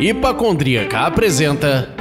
Hipacondríaca apresenta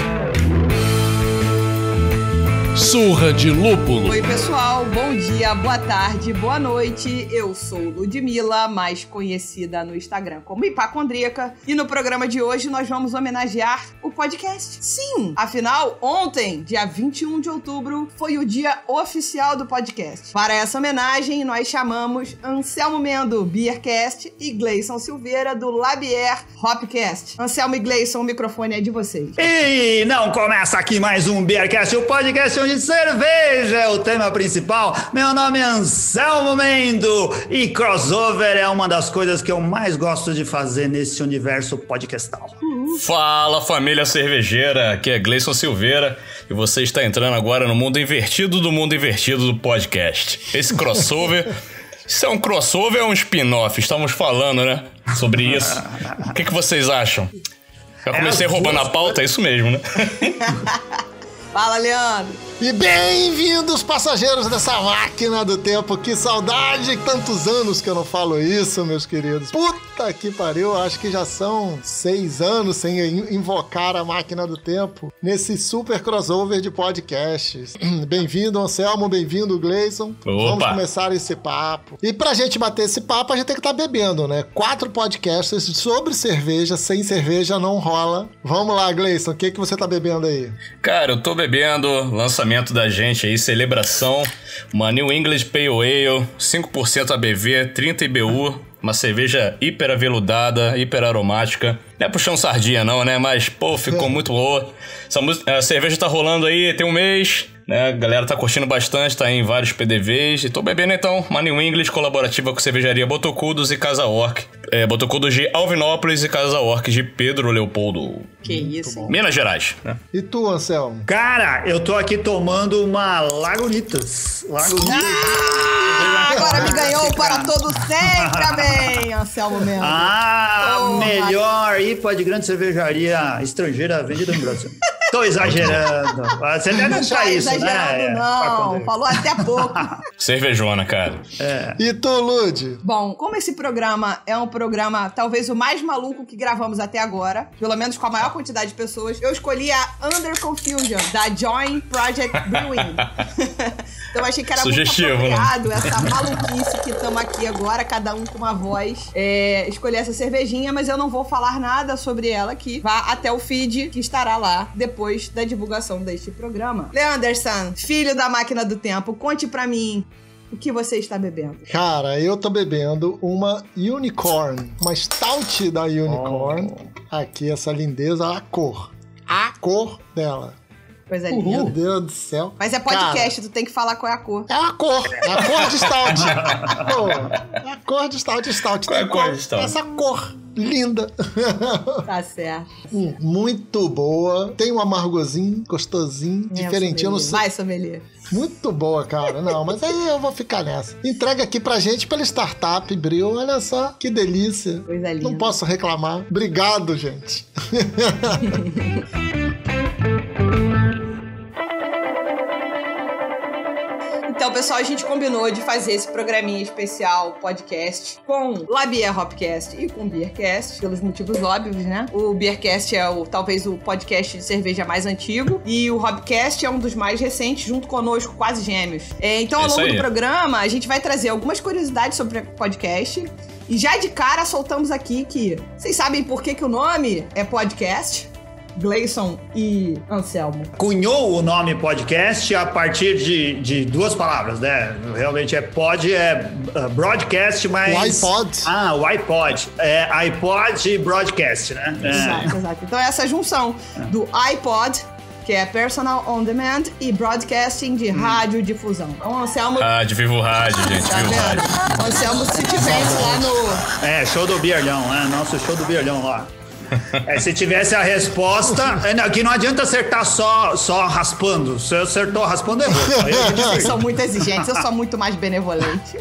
Surra de Lúpulo. Oi pessoal, bom dia, boa tarde, boa noite. Eu sou Ludmilla, mais conhecida no Instagram como Hipacondríaca, e no programa de hoje nós vamos homenagear o podcast. Sim, afinal, ontem, dia 21 de outubro, foi o dia oficial do podcast. Para essa homenagem, nós chamamos Anselmo Mendo, Beercast, e Gleison Silveira, do Labier Hopcast. Anselmo e Gleison, o microfone é de vocês. E não começa aqui mais um Beercast, o podcast onde cerveja é o tema principal. Meu nome é Anselmo Mendo e crossover é uma das coisas que eu mais gosto de fazer nesse universo podcastal. Fala, família cervejeira, aqui é Gleison Silveira e você está entrando agora no mundo invertido do podcast. Esse crossover, isso é um crossover ou é um spin-off? Estamos falando, né, sobre isso. O que vocês acham? Eu comecei roubando a pauta, é isso mesmo, né? Fala, Leandro. E bem-vindos, passageiros dessa máquina do tempo. Que saudade, tantos anos que eu não falo isso, meus queridos. Puta que pariu, acho que já são 6 anos sem invocar a máquina do tempo nesse super crossover de podcasts. Bem-vindo, Anselmo, bem-vindo, Gleison. Vamos começar esse papo. E pra gente bater esse papo, a gente tem que estar bebendo, né? 4 podcasts sobre cerveja, sem cerveja não rola. Vamos lá, Gleison, o que você tá bebendo aí? Cara, eu tô bebendo lançamento da gente aí, celebração, uma New England Pale Ale, 5% ABV, 30 IBU, uma cerveja hiper aveludada, hiper aromática. Não é puxão sardinha não, né? Mas, pô, ficou muito boa. A cerveja tá rolando aí, tem um mês, né? A galera tá curtindo bastante, tá em vários PDVs. E tô bebendo então uma New England colaborativa com cervejaria Botocudos e Casa Orc. Botocudos de Alvinópolis e Casa Orc de Pedro Leopoldo. Que isso. Minas Gerais, né? E tu, Anselmo? Cara, eu tô aqui tomando uma Lagunitas. Agora me ganhou para todo sempre, bem, Anselmo Mendo. Melhor IPA de grande cervejaria estrangeira vendida no Brasil. Tô exagerando. Você deve achar isso, né? Não tá exagerando, não. Falou até pouco. Cervejona, cara. E tu, Lud? Bom, como esse programa é um programa talvez o mais maluco que gravamos até agora, pelo menos com a maior quantidade de pessoas, eu escolhi a Under Confusion, da Join Project Brewing. Então eu achei que era sugestivo, muito apropriado, né? Essa maluquice que estamos aqui agora, cada um com uma voz, escolher essa cervejinha, mas eu não vou falar nada sobre ela aqui. Vá até o feed que estará lá depois da divulgação deste programa. Leanderson, filho da máquina do tempo, conte pra mim o que você está bebendo. Cara, eu tô bebendo uma Unicorn, uma stout da Unicorn. Aqui, essa lindeza, a cor dela. Coisa linda. Meu Deus do céu. Mas é podcast, tu tem que falar qual é a cor. É a cor de stout. Pô, é a cor de stout. Qual é a cor de stout? Essa cor linda. Tá certo. Muito boa. Tem um amargozinho, gostosinho, diferentinho. Não sei. Vai, sommelier. Muito boa, cara. Não, mas aí eu vou ficar nessa. Entrega aqui pra gente pela Startup Bril. Olha só, que delícia. Coisa linda. Não posso reclamar. Obrigado, gente. Então, pessoal, a gente combinou de fazer esse programinha especial podcast com Labier Hopcast e com Beercast, pelos motivos óbvios, né? O Beercast é talvez o podcast de cerveja mais antigo e o Hopcast é um dos mais recentes, junto conosco, quase gêmeos. Então, ao longo do programa, a gente vai trazer algumas curiosidades sobre o podcast. E já de cara, soltamos aqui que vocês sabem por que o nome é podcast? Gleison e Anselmo. Cunhou o nome podcast a partir de 2 palavras, né? Realmente broadcast, mas... O iPod. O iPod. iPod e broadcast, né? Exato. Então essa junção do iPod, que é Personal On Demand, e Broadcasting de radiodifusão. Então, Anselmo... de Vivo Rádio, gente. Tá Vivo Rádio. O Anselmo, se tivesse lá no... show do Biarlhão, né? Nosso show do Biarlhão lá. Se tivesse a resposta... que não adianta acertar só raspando. Se acertou raspando, errou. Vocês são muito exigentes, eu sou muito mais benevolente.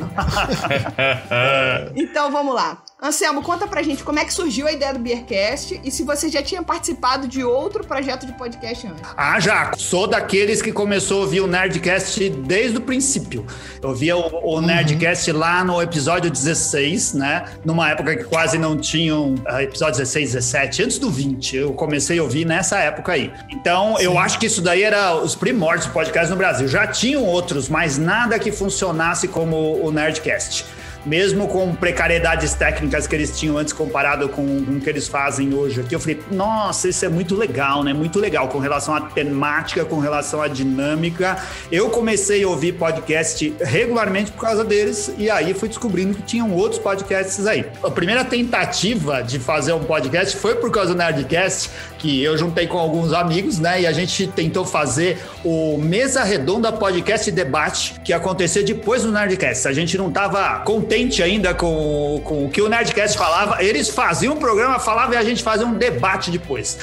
Então, vamos lá. Anselmo, conta pra gente como é que surgiu a ideia do Beercast e se você já tinha participado de outro projeto de podcast antes. Já. Sou daqueles que começou a ouvir o Nerdcast desde o princípio. Eu via o Nerdcast lá no episódio 16, né? Numa época que quase não tinham episódio 16, 17, antes do 20. Eu comecei a ouvir nessa época aí. Então, eu acho que isso daí era os primórdios do podcast no Brasil. Já tinham outros, mas nada que funcionasse como o Nerdcast. Mesmo com precariedades técnicas que eles tinham antes comparado com o que eles fazem hoje aqui, eu falei, nossa, isso é muito legal, né? Muito legal com relação à temática, com relação à dinâmica. Eu comecei a ouvir podcast regularmente por causa deles e aí fui descobrindo que tinham outros podcasts aí. A primeira tentativa de fazer um podcast foi por causa do Nerdcast, que eu juntei com alguns amigos, né? E a gente tentou fazer o Mesa Redonda Podcast Debate, que acontecia depois do Nerdcast. A gente não tava contente ainda com o que o Nerdcast falava, eles faziam um programa, falavam e a gente fazia um debate depois.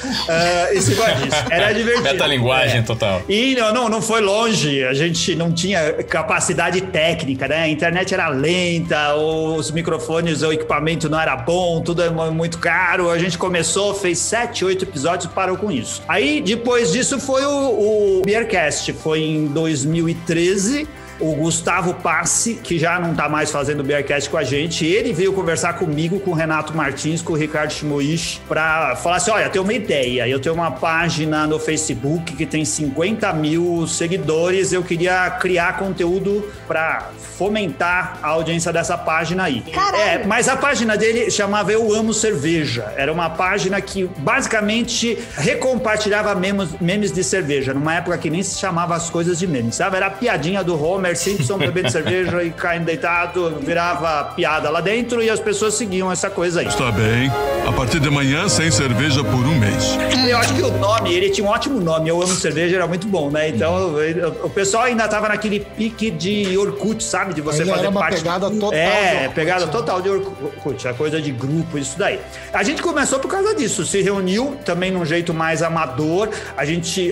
Isso igual disso. Era divertido. Metalinguagem total. E não foi longe, a gente não tinha capacidade técnica, né? A internet era lenta, os microfones, o equipamento não era bom, tudo é muito caro. A gente começou, fez 7, 8 episódios e parou com isso. Aí, depois disso, foi o Beercast, foi em 2013. O Gustavo Passi, que já não tá mais fazendo o Beercast com a gente, ele veio conversar comigo, com o Renato Martins, com o Ricardo Shimoishi, pra falar assim, olha, eu tenho uma ideia, eu tenho uma página no Facebook que tem 50 mil seguidores, eu queria criar conteúdo pra fomentar a audiência dessa página aí. Caralho. Mas a página dele chamava Eu Amo Cerveja, era uma página que basicamente recompartilhava memes de cerveja, numa época que nem se chamava as coisas de memes, sabe? Era a piadinha do Homer Simpson bebendo cerveja e caindo deitado, virava piada lá dentro e as pessoas seguiam essa coisa aí. Está bem. A partir de amanhã, sem cerveja por um mês. Eu acho que o nome, ele tinha um ótimo nome, Eu Amo Cerveja, era muito bom, né? Então, o pessoal ainda tava naquele pique de Orkut, sabe? De você ainda fazer era uma parte... pegada total de Orkut, pegada né? total de Orkut, a coisa de grupo, isso daí. A gente começou por causa disso, se reuniu também num jeito mais amador.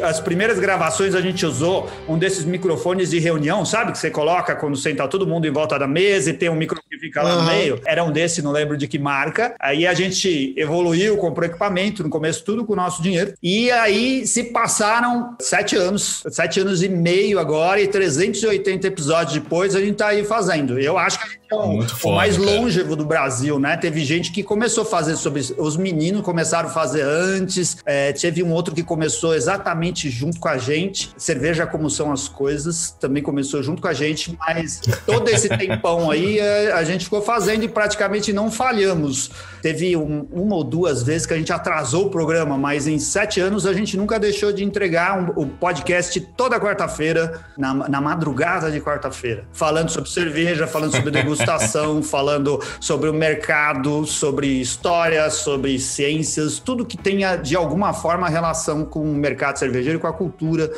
As primeiras gravações a gente usou um desses microfones de reunião, sabe? Que você coloca quando senta todo mundo em volta da mesa e tem um microfone que fica lá no meio. Era um desse, não lembro de que marca. Aí a gente evoluiu, comprou equipamento, no começo tudo com o nosso dinheiro. E aí se passaram 7 anos e meio agora, e 380 episódios depois a gente tá aí fazendo. Eu acho que a gente é o mais longevo do Brasil, né? Teve gente que começou a fazer sobre... Os meninos começaram a fazer antes. Teve um outro que começou exatamente junto com a gente. Cerveja Como São as Coisas também começou junto com a gente, mas todo esse tempão aí a gente ficou fazendo e praticamente não falhamos. Teve uma ou duas vezes que a gente atrasou o programa, mas em 7 anos a gente nunca deixou de entregar o podcast toda quarta-feira, na madrugada de quarta-feira, falando sobre cerveja, falando sobre degustação, falando sobre o mercado, sobre história, sobre ciências, tudo que tenha de alguma forma relação com o mercado cervejeiro e com a cultura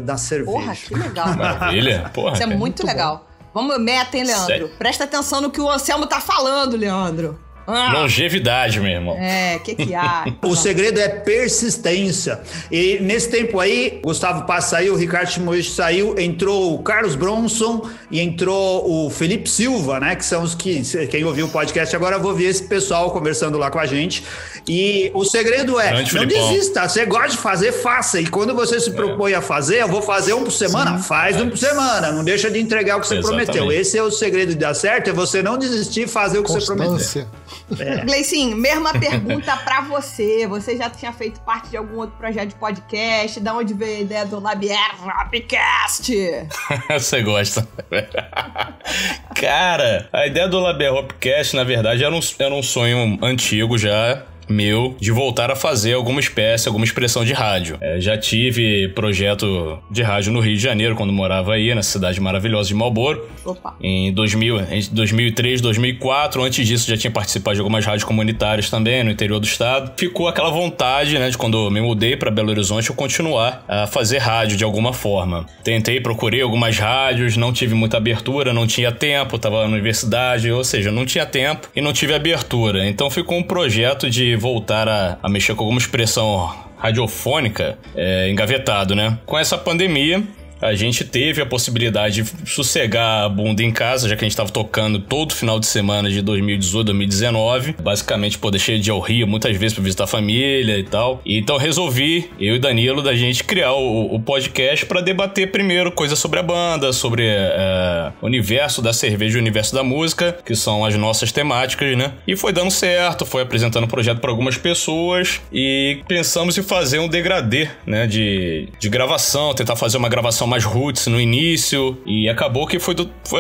da cerveja. Porra, que legal. Maravilha. Porra, isso é muito legal. Vamos, meta, hein, Leandro? Sério? Presta atenção no que o Anselmo tá falando, Leandro. Longevidade, meu irmão. Que há? O segredo é persistência. E nesse tempo aí, Gustavo Paz saiu, o Ricardo Shimoishi saiu, entrou o Carlos Bronson e entrou o Felipe Silva, né? Que são os que... Quem ouviu o podcast agora, eu vou ver esse pessoal conversando lá com a gente. E o segredo é, não desista. Você gosta de fazer, faça. E quando você se propõe a fazer, eu vou fazer um por semana, faz um por semana. Não deixa de entregar o que você prometeu. Esse é o segredo de dar certo, é você não desistir e fazer o que você prometeu. Gleicinho, mesma pergunta pra você. Você já tinha feito parte de algum outro projeto de podcast? Da onde veio a ideia do Labier Hopcast? Você gosta. Cara, a ideia do Labier Hopcast, na verdade, era um sonho antigo já, meu, de voltar a fazer alguma expressão de rádio. Já tive projeto de rádio no Rio de Janeiro, quando morava aí, na cidade maravilhosa de Marlboro. Opa. Em 2003, 2004. Antes disso, já tinha participado de algumas rádios comunitárias também, no interior do estado. Ficou aquela vontade, né, de quando eu me mudei para Belo Horizonte, eu continuar a fazer rádio de alguma forma. Procurei algumas rádios, não tive muita abertura, não tinha tempo, tava na universidade, ou seja, não tinha tempo e não tive abertura. Então ficou um projeto de voltar a mexer com alguma expressão radiofônica engavetado, né? Com essa pandemia, a gente teve a possibilidade de sossegar a bunda em casa, já que a gente tava tocando todo final de semana de 2018, 2019. Basicamente, pô, deixei de ir ao Rio muitas vezes pra visitar a família e tal. E então resolvi, eu e Danilo, da gente criar o podcast pra debater primeiro coisas sobre a banda, sobre o universo da cerveja e o universo da música, que são as nossas temáticas, né? E foi dando certo, foi apresentando o projeto pra algumas pessoas e pensamos em fazer um degradê, né, de gravação, tentar fazer uma gravação mais roots no início, e acabou que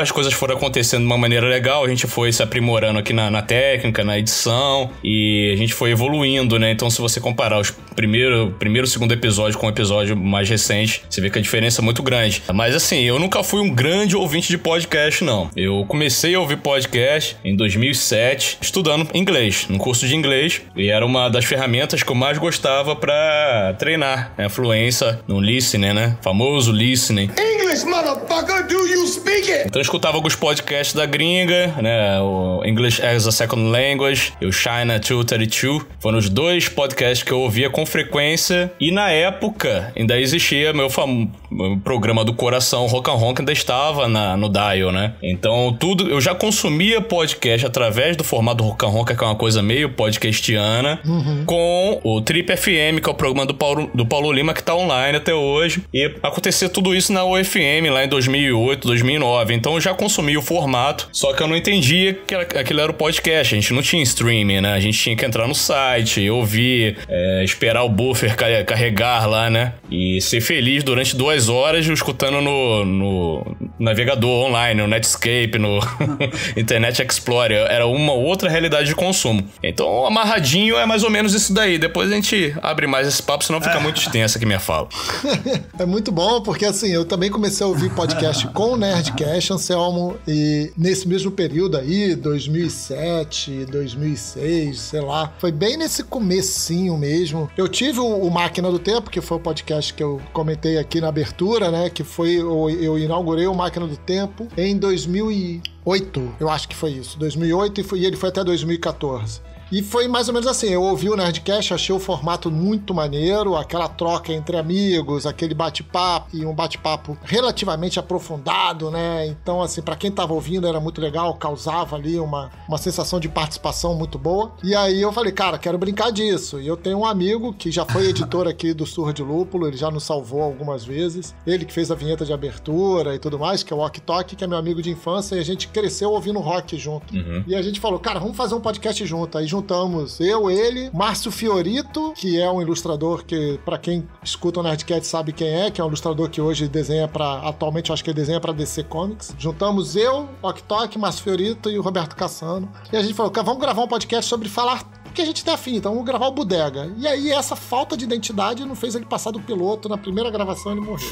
as coisas foram acontecendo de uma maneira legal, a gente foi se aprimorando aqui na técnica, na edição, e a gente foi evoluindo, né? Então se você comparar os primeiro e segundo episódio com o episódio mais recente, você vê que a diferença é muito grande. Mas assim, eu nunca fui um grande ouvinte de podcast, não. Eu comecei a ouvir podcast em 2007, estudando inglês, no curso de inglês, e era uma das ferramentas que eu mais gostava pra treinar, né? A fluência no listening, né? Famoso listening. English, motherfucker, do you speak it? Então eu escutava alguns podcasts da gringa, né? O English as a Second Language e o China 232. Foram os dois podcasts que eu ouvia com frequência. E na época ainda existia meu programa do coração, Rock and Ronk, ainda estava no dial, né? Então eu já consumia podcast através do formato Rock and Ronk, que é uma coisa meio podcastiana, com o Trip FM, que é o programa do Paulo Lima, que tá online até hoje. E acontecia tudo isso na UFM lá em 2008, 2009. Então eu já consumia o formato, só que eu não entendia que aquilo era o podcast. A gente não tinha streaming, né? A gente tinha que entrar no site, ouvir, esperar o buffer carregar lá, né? E ser feliz durante 2 horas escutando no navegador online, no Netscape, no Internet Explorer. Era uma outra realidade de consumo. Então, amarradinho é mais ou menos isso daí. Depois a gente abre mais esse papo, senão fica muito extensa aqui minha fala. É muito bom, porque assim, eu também comecei a ouvir podcast com o Nerdcast, Anselmo, e nesse mesmo período aí, 2007, 2006, sei lá, foi bem nesse comecinho mesmo. Eu tive o Máquina do Tempo, que foi o podcast que eu comentei aqui na abertura, né, que foi, eu inaugurei o Máquina do Tempo em 2008, eu acho que foi isso, 2008, e ele foi até 2014. E foi mais ou menos assim, eu ouvi o Nerdcast, achei o formato muito maneiro, aquela troca entre amigos, aquele bate-papo, e um bate-papo relativamente aprofundado, né? Então, assim, pra quem tava ouvindo era muito legal, causava ali uma sensação de participação muito boa. E aí eu falei, cara, quero brincar disso. E eu tenho um amigo que já foi editor aqui do Surra de Lúpulo, ele já nos salvou algumas vezes. Ele que fez a vinheta de abertura e tudo mais, que é o Ok Tok, que é meu amigo de infância, e a gente cresceu ouvindo rock junto. E a gente falou, cara, vamos fazer um podcast junto. Aí juntamos ele, Márcio Fiorito, que é um ilustrador que, pra quem escuta o Nerdcast sabe quem é, que é um ilustrador que hoje desenha atualmente eu acho que ele desenha pra DC Comics. Juntamos eu, Ok Tok, Márcio Fiorito e o Roberto Cassano. E a gente falou, cara, vamos gravar um podcast sobre falar que a gente tem afim, então vamos gravar o Bodega. E aí essa falta de identidade não fez ele passar do piloto, na primeira gravação ele morreu.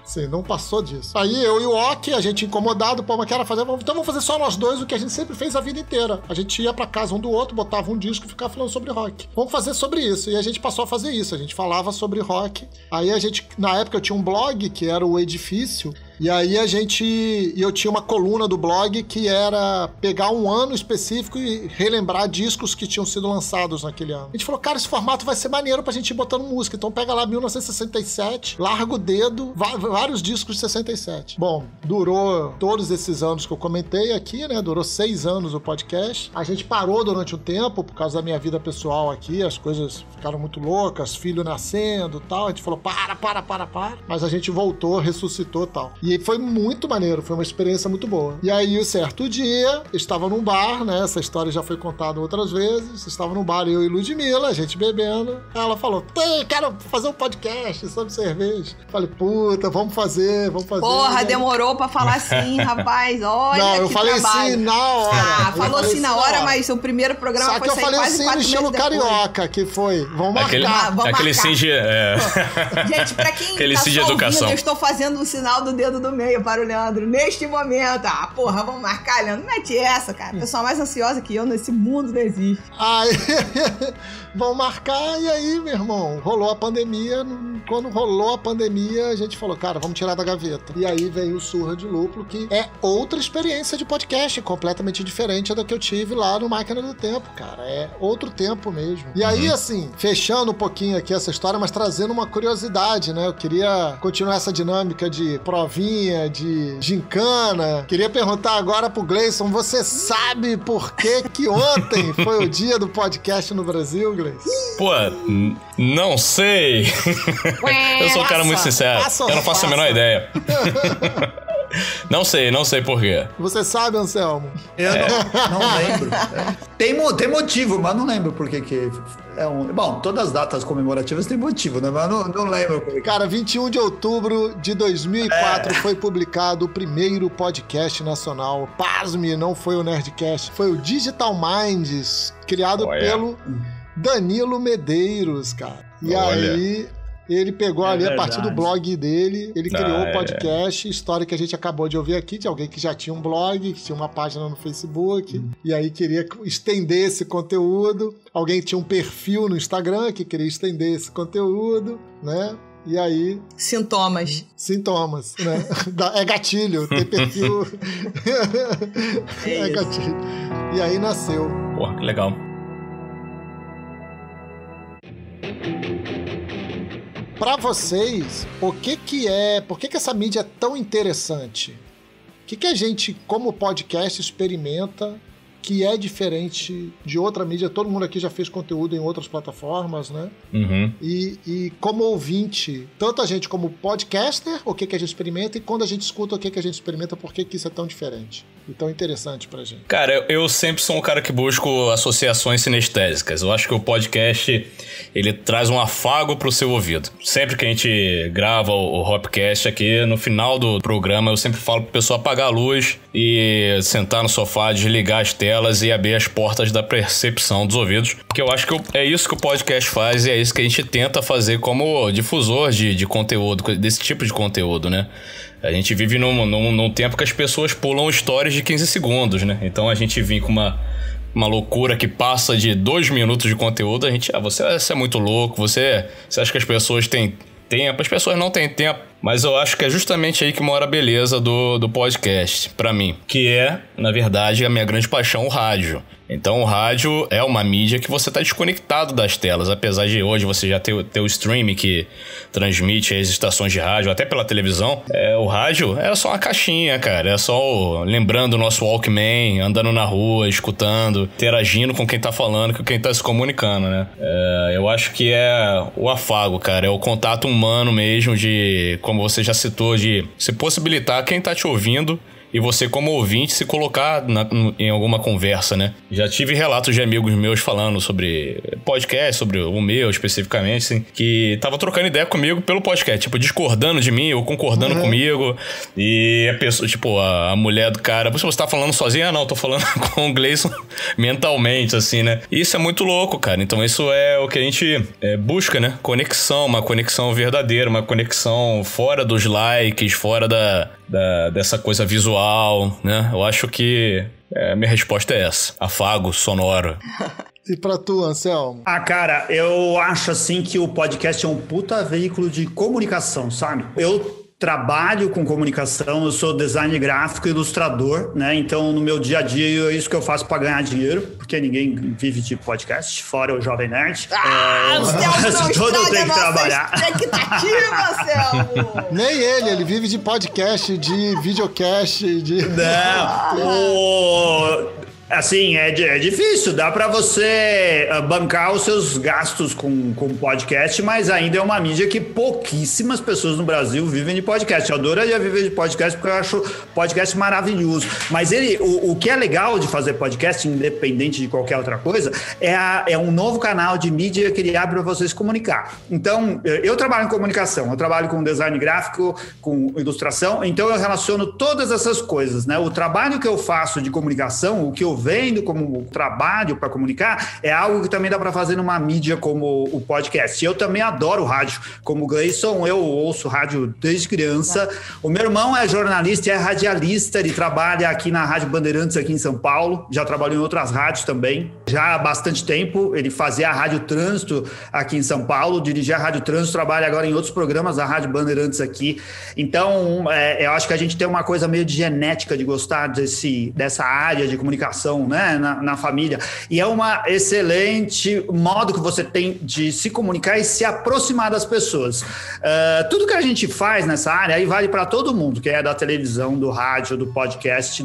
Sim, não passou disso. Aí eu e o Ok, a gente incomodado, pô, mas quero fazer, então vamos fazer só nós dois o que a gente sempre fez a vida inteira. A gente ia pra casa um do outro, botava um disco e ficava falando sobre rock. Vamos fazer sobre isso. E a gente passou a fazer isso, a gente falava sobre rock. Aí a gente, na época eu tinha um blog que era o Edifício, e aí eu tinha uma coluna do blog que era pegar um ano específico e relembrar discos que tinham sido lançados naquele ano. A gente falou, cara, esse formato vai ser maneiro pra gente ir botando música. Então pega lá 1967, larga o dedo, vários discos de 67. Bom, durou todos esses anos que eu comentei aqui, né? Durou 6 anos o podcast. A gente parou durante um tempo por causa da minha vida pessoal aqui, as coisas ficaram muito loucas, filho nascendo e tal. A gente falou, para. Mas a gente voltou, ressuscitou e tal. E foi muito maneiro, foi uma experiência muito boa. E aí, um certo dia, estava num bar, né? Essa história já foi contada outras vezes. Estava num bar, eu e Ludmilla, a gente bebendo. Ela falou, quero fazer um podcast sobre cerveja. Falei, puta, vamos fazer. Porra, demorou pra falar assim, rapaz, olha. Não, eu falei trabalho. sim na hora. Ah, falou assim na hora, mas o primeiro programa só foi que eu sair falei quase sim 4 no estilo meses depois. carioca, que foi, vamos marcar. Vamos aquele marcar. sim de... Gente, pra quem aquele tá sim de só educação. ouvindo, eu estou fazendo o sinal do dedo dedo do meio para o Leandro neste momento. Ah, porra, vamos marcar, Leandro. Mete essa, cara. A pessoa mais ansiosa que eu nesse mundo não existe. Aí, vão marcar, e aí, meu irmão, rolou a pandemia. Quando rolou a pandemia, a gente falou, cara, vamos tirar da gaveta. E aí veio o Surra de Lúpulo, que é outra experiência de podcast, completamente diferente da que eu tive lá no Máquina do Tempo, cara. É outro tempo mesmo. E aí, assim, fechando um pouquinho aqui essa história, mas trazendo uma curiosidade, né? Eu queria continuar essa dinâmica de provinha, de gincana. Queria perguntar agora pro Gleison, você sabe por que ontem foi o dia do podcast no Brasil, Gleison? Pô, não sei. Eu sou um cara muito sincero. Eu não faço a menor ideia. Não sei por quê. Você sabe, Anselmo? Eu não lembro. Tem motivo, mas não lembro por que Bom, todas as datas comemorativas têm motivo, né? Mas não lembro por quê. Cara, 21 de outubro de 2004 foi publicado o primeiro podcast nacional. Pasme, não foi o Nerdcast, foi o Digital Minds, criado pelo Danilo Medeiros, cara. E aí... Ele pegou ali a partir do blog dele, ele criou o podcast, história que a gente acabou de ouvir aqui, de alguém que já tinha um blog, que tinha uma página no Facebook, e aí queria estender esse conteúdo. Alguém tinha um perfil no Instagram que queria estender esse conteúdo, né? E aí... Sintomas, né? É gatilho, tem perfil. É gatilho. E aí nasceu. Porra, que legal. Pra vocês, por que essa mídia é tão interessante? O que a gente, como podcast, experimenta que é diferente de outra mídia? Todo mundo aqui já fez conteúdo em outras plataformas, né? Uhum. E como ouvinte, tanto a gente como podcaster, o que a gente experimenta, e quando a gente escuta o que a gente experimenta, por que isso é tão diferente e tão interessante pra gente? Cara, eu sempre sou um cara que busco associações sinestésicas. Eu acho que o podcast, ele traz um afago pro seu ouvido. Sempre que a gente grava o Hopcast aqui, no final do programa, eu sempre falo pro pessoal apagar a luz e sentar no sofá, desligar as telas e abrir as portas da percepção dos ouvidos. Porque eu acho que é isso que o podcast faz e é isso que a gente tenta fazer como difusor de conteúdo, desse tipo de conteúdo, né? A gente vive num tempo que as pessoas pulam stories de 15 segundos, né? Então a gente vem com uma loucura que passa de 2 minutos de conteúdo, a gente... você é muito louco, você acha que as pessoas têm tempo? As pessoas não têm tempo. Mas eu acho que é justamente aí que mora a beleza do podcast, pra mim. Que é, na verdade, a minha grande paixão, o rádio. Então o rádio é uma mídia que você tá desconectado das telas. Apesar de hoje você já ter o streaming que transmite as estações de rádio, até pela televisão. O rádio era só uma caixinha, cara. É só lembrando o nosso Walkman, andando na rua, escutando, interagindo com quem tá falando, com quem tá se comunicando, né? Eu acho que é o afago, cara. É o contato humano mesmo de... Como você já citou, de se possibilitar quem tá te ouvindo e você, como ouvinte, se colocar em alguma conversa, né? Já tive relatos de amigos meus falando sobre podcast, sobre o meu especificamente, assim, que tava trocando ideia comigo pelo podcast, tipo, discordando de mim ou concordando comigo. E a pessoa, tipo, a mulher do cara, você tá falando sozinha? Ah, não, tô falando com o Gleison mentalmente, assim, né? E isso é muito louco, cara. Então isso é o que a gente busca, né? Conexão, uma conexão verdadeira, uma conexão fora dos likes, fora dessa coisa visual, né? Eu acho que minha resposta é essa. Afago sonoro. E pra tu, Anselmo? Cara, eu acho assim que o podcast é um puta veículo de comunicação, sabe? Eu trabalho com comunicação, eu sou design gráfico e ilustrador, né? Então, no meu dia a dia, é isso que eu faço pra ganhar dinheiro, porque ninguém vive de podcast, fora o Jovem Nerd. Todo tem que trabalhar. Expectativa, Selmo! Nem ele vive de podcast, de videocast, de... Não, assim, é difícil, dá pra você bancar os seus gastos com podcast, mas ainda é uma mídia que pouquíssimas pessoas no Brasil vivem de podcast. Eu adoraria viver de podcast porque eu acho podcast maravilhoso. Mas o que é legal de fazer podcast, independente de qualquer outra coisa, é um novo canal de mídia que ele abre pra você se comunicar. Então, eu trabalho em comunicação, eu trabalho com design gráfico, com ilustração, então eu relaciono todas essas coisas, né? O trabalho que eu faço de comunicação, o que eu vendo como trabalho para comunicar, é algo que também dá para fazer numa mídia como o podcast. E eu também adoro rádio. Como o Gleison, eu ouço rádio desde criança. O meu irmão é jornalista e é radialista, ele trabalha aqui na Rádio Bandeirantes, aqui em São Paulo. Já trabalhou em outras rádios também, já há bastante tempo. Ele fazia a Rádio Trânsito aqui em São Paulo, dirigia a Rádio Trânsito, trabalha agora em outros programas da Rádio Bandeirantes aqui. Então, eu acho que a gente tem uma coisa meio de genética de gostar dessa área de comunicação, né, na família. E é uma excelente modo que você tem de se comunicar e se aproximar das pessoas. Tudo que a gente faz nessa área aí vale para todo mundo, que é da televisão, do rádio, do podcast,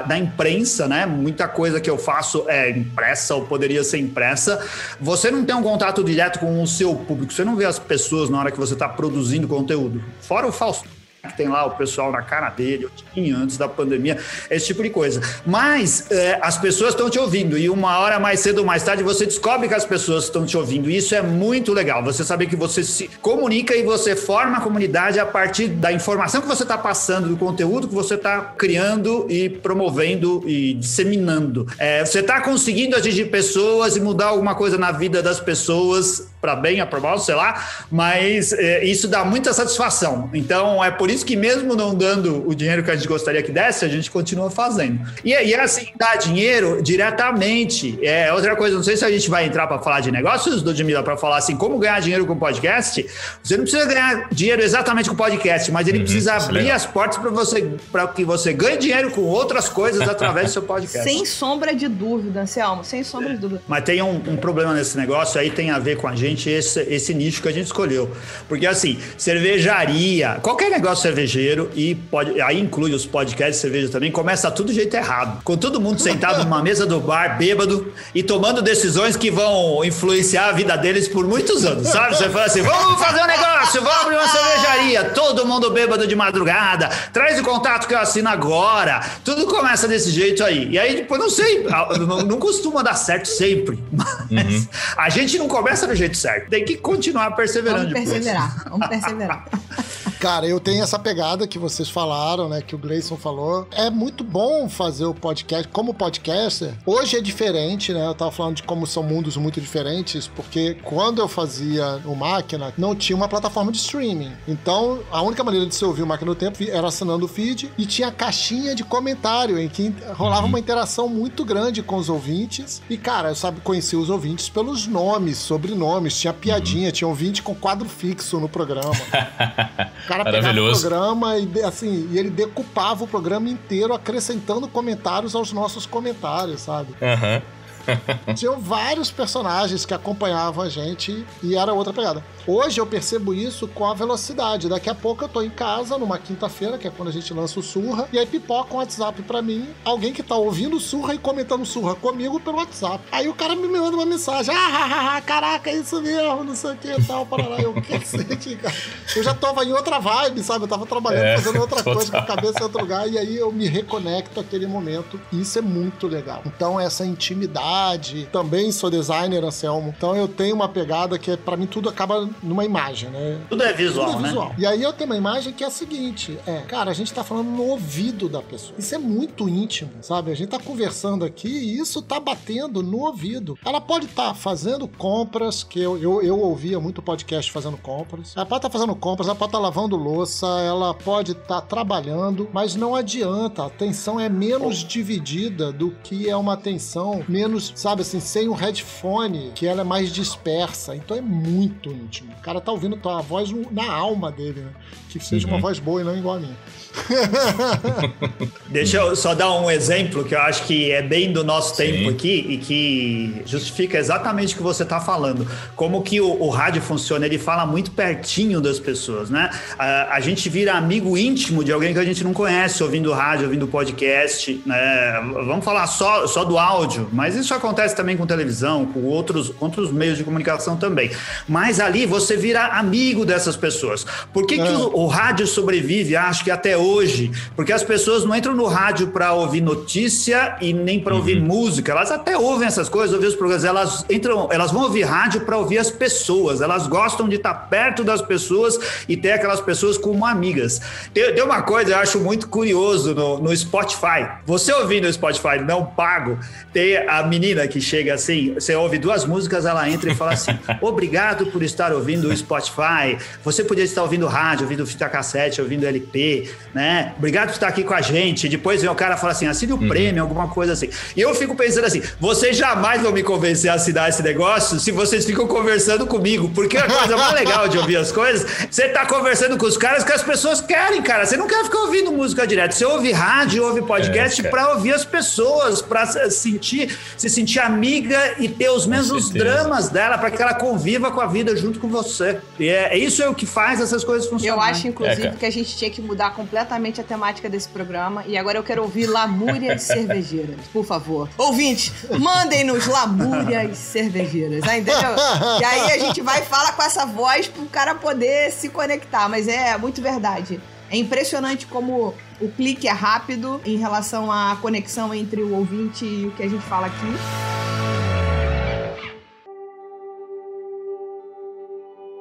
da imprensa, né? Muita coisa que eu faço é impressa ou poderia ser impressa. Você não tem um contato direto com o seu público, você não vê as pessoas na hora que você está produzindo conteúdo. Fora o Fausto, que tem lá o pessoal na cara dele, antes da pandemia, esse tipo de coisa. Mas as pessoas estão te ouvindo e uma hora mais cedo ou mais tarde você descobre que as pessoas estão te ouvindo e isso é muito legal. Você saber que você se comunica e você forma a comunidade a partir da informação que você está passando, do conteúdo que você está criando e promovendo e disseminando. Você está conseguindo atingir pessoas e mudar alguma coisa na vida das pessoas para bem, para mal, sei lá, mas isso dá muita satisfação. Então, é por isso que mesmo não dando o dinheiro que a gente gostaria que desse, a gente continua fazendo. E assim, dá dinheiro diretamente. Outra coisa, não sei se a gente vai entrar para falar de negócios, Ludmila, para falar assim, como ganhar dinheiro com podcast. Você não precisa ganhar dinheiro exatamente com podcast, mas ele precisa abrir as portas para que você ganhe dinheiro com outras coisas através do seu podcast. Sem sombra de dúvida, Anselmo, sem sombra de dúvida. Mas tem um problema nesse negócio, aí tem a ver com a gente, esse nicho que a gente escolheu. Porque assim, cervejaria, qualquer negócio cervejeiro, aí inclui os podcasts de cerveja também, começa tudo do jeito errado. Com todo mundo sentado numa mesa do bar, bêbado, e tomando decisões que vão influenciar a vida deles por muitos anos, sabe? Você fala assim, vamos fazer um negócio, vamos abrir uma cervejaria, todo mundo bêbado de madrugada, traz o contato que eu assino agora. Tudo começa desse jeito aí. E aí, depois, não sei, não costuma dar certo sempre, mas a gente não começa do jeito certo. Tem que continuar perseverando. Vamos perseverar. Cara, eu tenho essa pegada que vocês falaram, né? Que o Gleison falou. É muito bom fazer o podcast como podcaster. Hoje é diferente, né? Eu tava falando de como são mundos muito diferentes, porque quando eu fazia o Máquina, não tinha uma plataforma de streaming. Então, a única maneira de você ouvir o Máquina do Tempo era assinando o feed e tinha a caixinha de comentário em que rolava uma interação muito grande com os ouvintes. E, cara, eu conhecia os ouvintes pelos nomes, sobrenomes. Tinha piadinha, tinha ouvinte com quadro fixo no programa. O cara pegava o programa e ele decupava o programa inteiro, acrescentando comentários aos nossos comentários, sabe? Tinham vários personagens que acompanhavam a gente e era outra pegada. Hoje eu percebo isso com a velocidade. Daqui a pouco eu tô em casa, numa quinta-feira, que é quando a gente lança o Surra, e aí pipoca um WhatsApp pra mim, alguém que tá ouvindo o Surra e comentando Surra comigo pelo WhatsApp. Aí o cara me manda uma mensagem, caraca, é isso mesmo, não sei o que e tal, parará. Eu cacete, cara. Eu já tava em outra vibe, sabe? Eu tava trabalhando, fazendo outra coisa, com a cabeça em outro lugar, e aí eu me reconecto àquele momento, e isso é muito legal. Então essa intimidade, também sou designer, Anselmo, então eu tenho uma pegada que pra mim tudo acaba numa imagem, né? Tudo é visual, né? E aí eu tenho uma imagem que é a seguinte, cara, a gente tá falando no ouvido da pessoa. Isso é muito íntimo, sabe? A gente tá conversando aqui e isso tá batendo no ouvido. Ela pode estar fazendo compras, que eu ouvia muito podcast fazendo compras. Ela pode estar fazendo compras, ela pode estar lavando louça, ela pode estar trabalhando, mas não adianta. A atenção é menos dividida do que é uma atenção menos, sabe assim, sem o headphone, que ela é mais dispersa. Então é muito íntimo. O cara tá ouvindo a voz na alma dele, né? Que seja uma voz boa e não igual a minha. Deixa eu só dar um exemplo que eu acho que é bem do nosso tempo aqui e que justifica exatamente o que você tá falando. Como que o rádio funciona, ele fala muito pertinho das pessoas, né? A gente vira amigo íntimo de alguém que a gente não conhece, ouvindo rádio, ouvindo podcast, né? Vamos falar só do áudio, mas isso isso acontece também com televisão, com outros meios de comunicação também. Mas ali você vira amigo dessas pessoas. Por que o rádio sobrevive, acho que até hoje? Porque as pessoas não entram no rádio para ouvir notícia e nem para ouvir música. Elas até ouvem essas coisas, ouvem os programas. Elas vão ouvir rádio para ouvir as pessoas. Elas gostam de estar perto das pessoas e ter aquelas pessoas como amigas. Tem uma coisa eu acho muito curioso no Spotify. Você ouvindo no Spotify não pago, tem a menina que chega assim, você ouve 2 músicas, ela entra e fala assim: obrigado por estar ouvindo o Spotify. Você podia estar ouvindo rádio, ouvindo fita cassete, ouvindo LP, né? Obrigado por estar aqui com a gente. Depois vem o cara e fala assim: assine o prêmio, alguma coisa assim. E eu fico pensando assim: vocês jamais vão me convencer a assinar esse negócio se vocês ficam conversando comigo, porque a coisa mais legal de ouvir as coisas, você tá conversando com os caras que as pessoas querem, cara. Você não quer ficar ouvindo música direto. Você ouve rádio, ouve podcast pra ouvir as pessoas, pra se sentir amiga e ter os mesmos dramas dela, pra que ela conviva com a vida junto com você. E isso é o que faz essas coisas funcionarem. Eu acho, inclusive, que a gente tinha que mudar completamente a temática desse programa. E agora eu quero ouvir lamúrias cervejeiras, por favor. Ouvintes, mandem-nos lamúrias cervejeiras, entendeu? E aí a gente vai e fala com essa voz pro cara poder se conectar. Mas é muito verdade. É impressionante como o clique é rápido em relação à conexão entre o ouvinte e o que a gente fala aqui.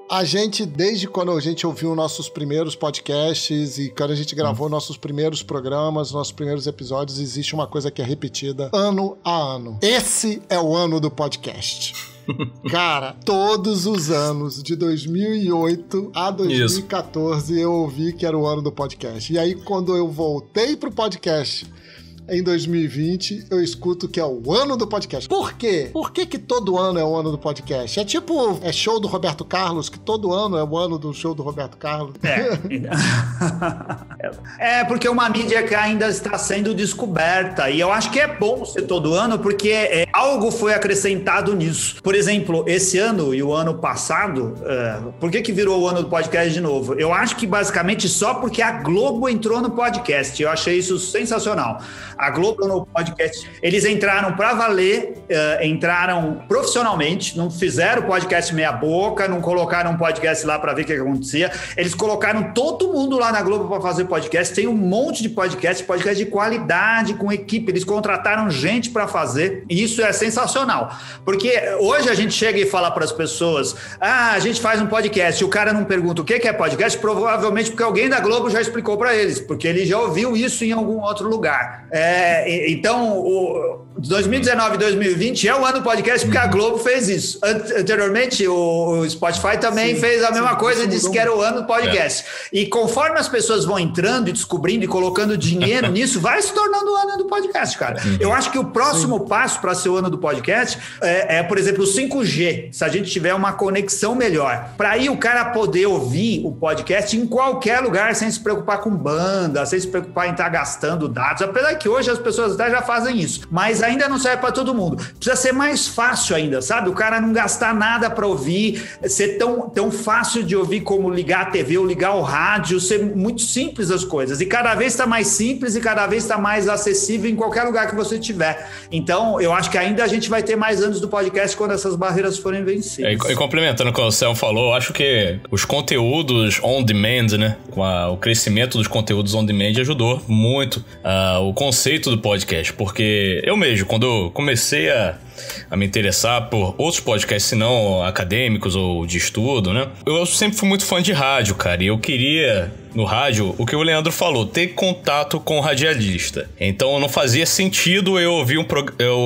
A gente, desde quando a gente ouviu nossos primeiros podcasts e quando a gente gravou nossos primeiros programas, nossos primeiros episódios, existe uma coisa que é repetida ano a ano. Esse é o ano do podcast. Cara, todos os anos, de 2008 a 2014, eu ouvi que era o ano do podcast. E aí, quando eu voltei pro podcast em 2020, eu escuto que é o ano do podcast. Por quê? Por que todo ano é o ano do podcast? É tipo, show do Roberto Carlos, que todo ano é o ano do show do Roberto Carlos. Porque é uma mídia que ainda está sendo descoberta. E eu acho que é bom ser todo ano, porque algo foi acrescentado nisso. Por exemplo, esse ano e o ano passado, por que virou o ano do podcast de novo? Eu acho que basicamente só porque a Globo entrou no podcast. Eu achei isso sensacional. A Globo no podcast, eles entraram pra valer, entraram profissionalmente, não fizeram podcast meia boca, não colocaram um podcast lá pra ver o que acontecia. Eles colocaram todo mundo lá na Globo pra fazer podcast. Tem um monte de podcast de qualidade, com equipe. Eles contrataram gente pra fazer e isso é sensacional. Porque hoje a gente chega e fala pras pessoas: a gente faz um podcast, e o cara não pergunta o que é podcast, provavelmente porque alguém da Globo já explicou pra eles, porque ele já ouviu isso em algum outro lugar. Então, 2019 e 2020 é o ano do podcast porque a Globo fez isso. Anteriormente, o Spotify também fez a mesma coisa, disse que era o ano do podcast. E conforme as pessoas vão entrando e descobrindo e colocando dinheiro nisso, vai se tornando o ano do podcast, cara. Eu acho que o próximo passo para ser o ano do podcast por exemplo, o 5G. Se a gente tiver uma conexão melhor, para aí o cara poder ouvir o podcast em qualquer lugar, sem se preocupar com banda, sem se preocupar em estar gastando dados. Apesar que hoje as pessoas até já fazem isso, mas ainda não serve para todo mundo. Precisa ser mais fácil ainda, sabe? O cara não gastar nada para ouvir, ser tão fácil de ouvir como ligar a TV ou ligar o rádio, ser muito simples as coisas. E cada vez está mais simples e cada vez está mais acessível em qualquer lugar que você tiver. Então, eu acho que ainda a gente vai ter mais anos do podcast quando essas barreiras forem vencidas. E complementando o que o Sam falou, eu acho que os conteúdos on demand, né? O crescimento dos conteúdos on demand ajudou muito o conceito do podcast, porque eu mesmo, quando eu comecei a me interessar por outros podcasts, se não acadêmicos ou de estudo, né? Eu sempre fui muito fã de rádio, cara, e eu queria, no rádio, o que o Leandro falou, ter contato com o radialista. Então não fazia sentido eu ouvir o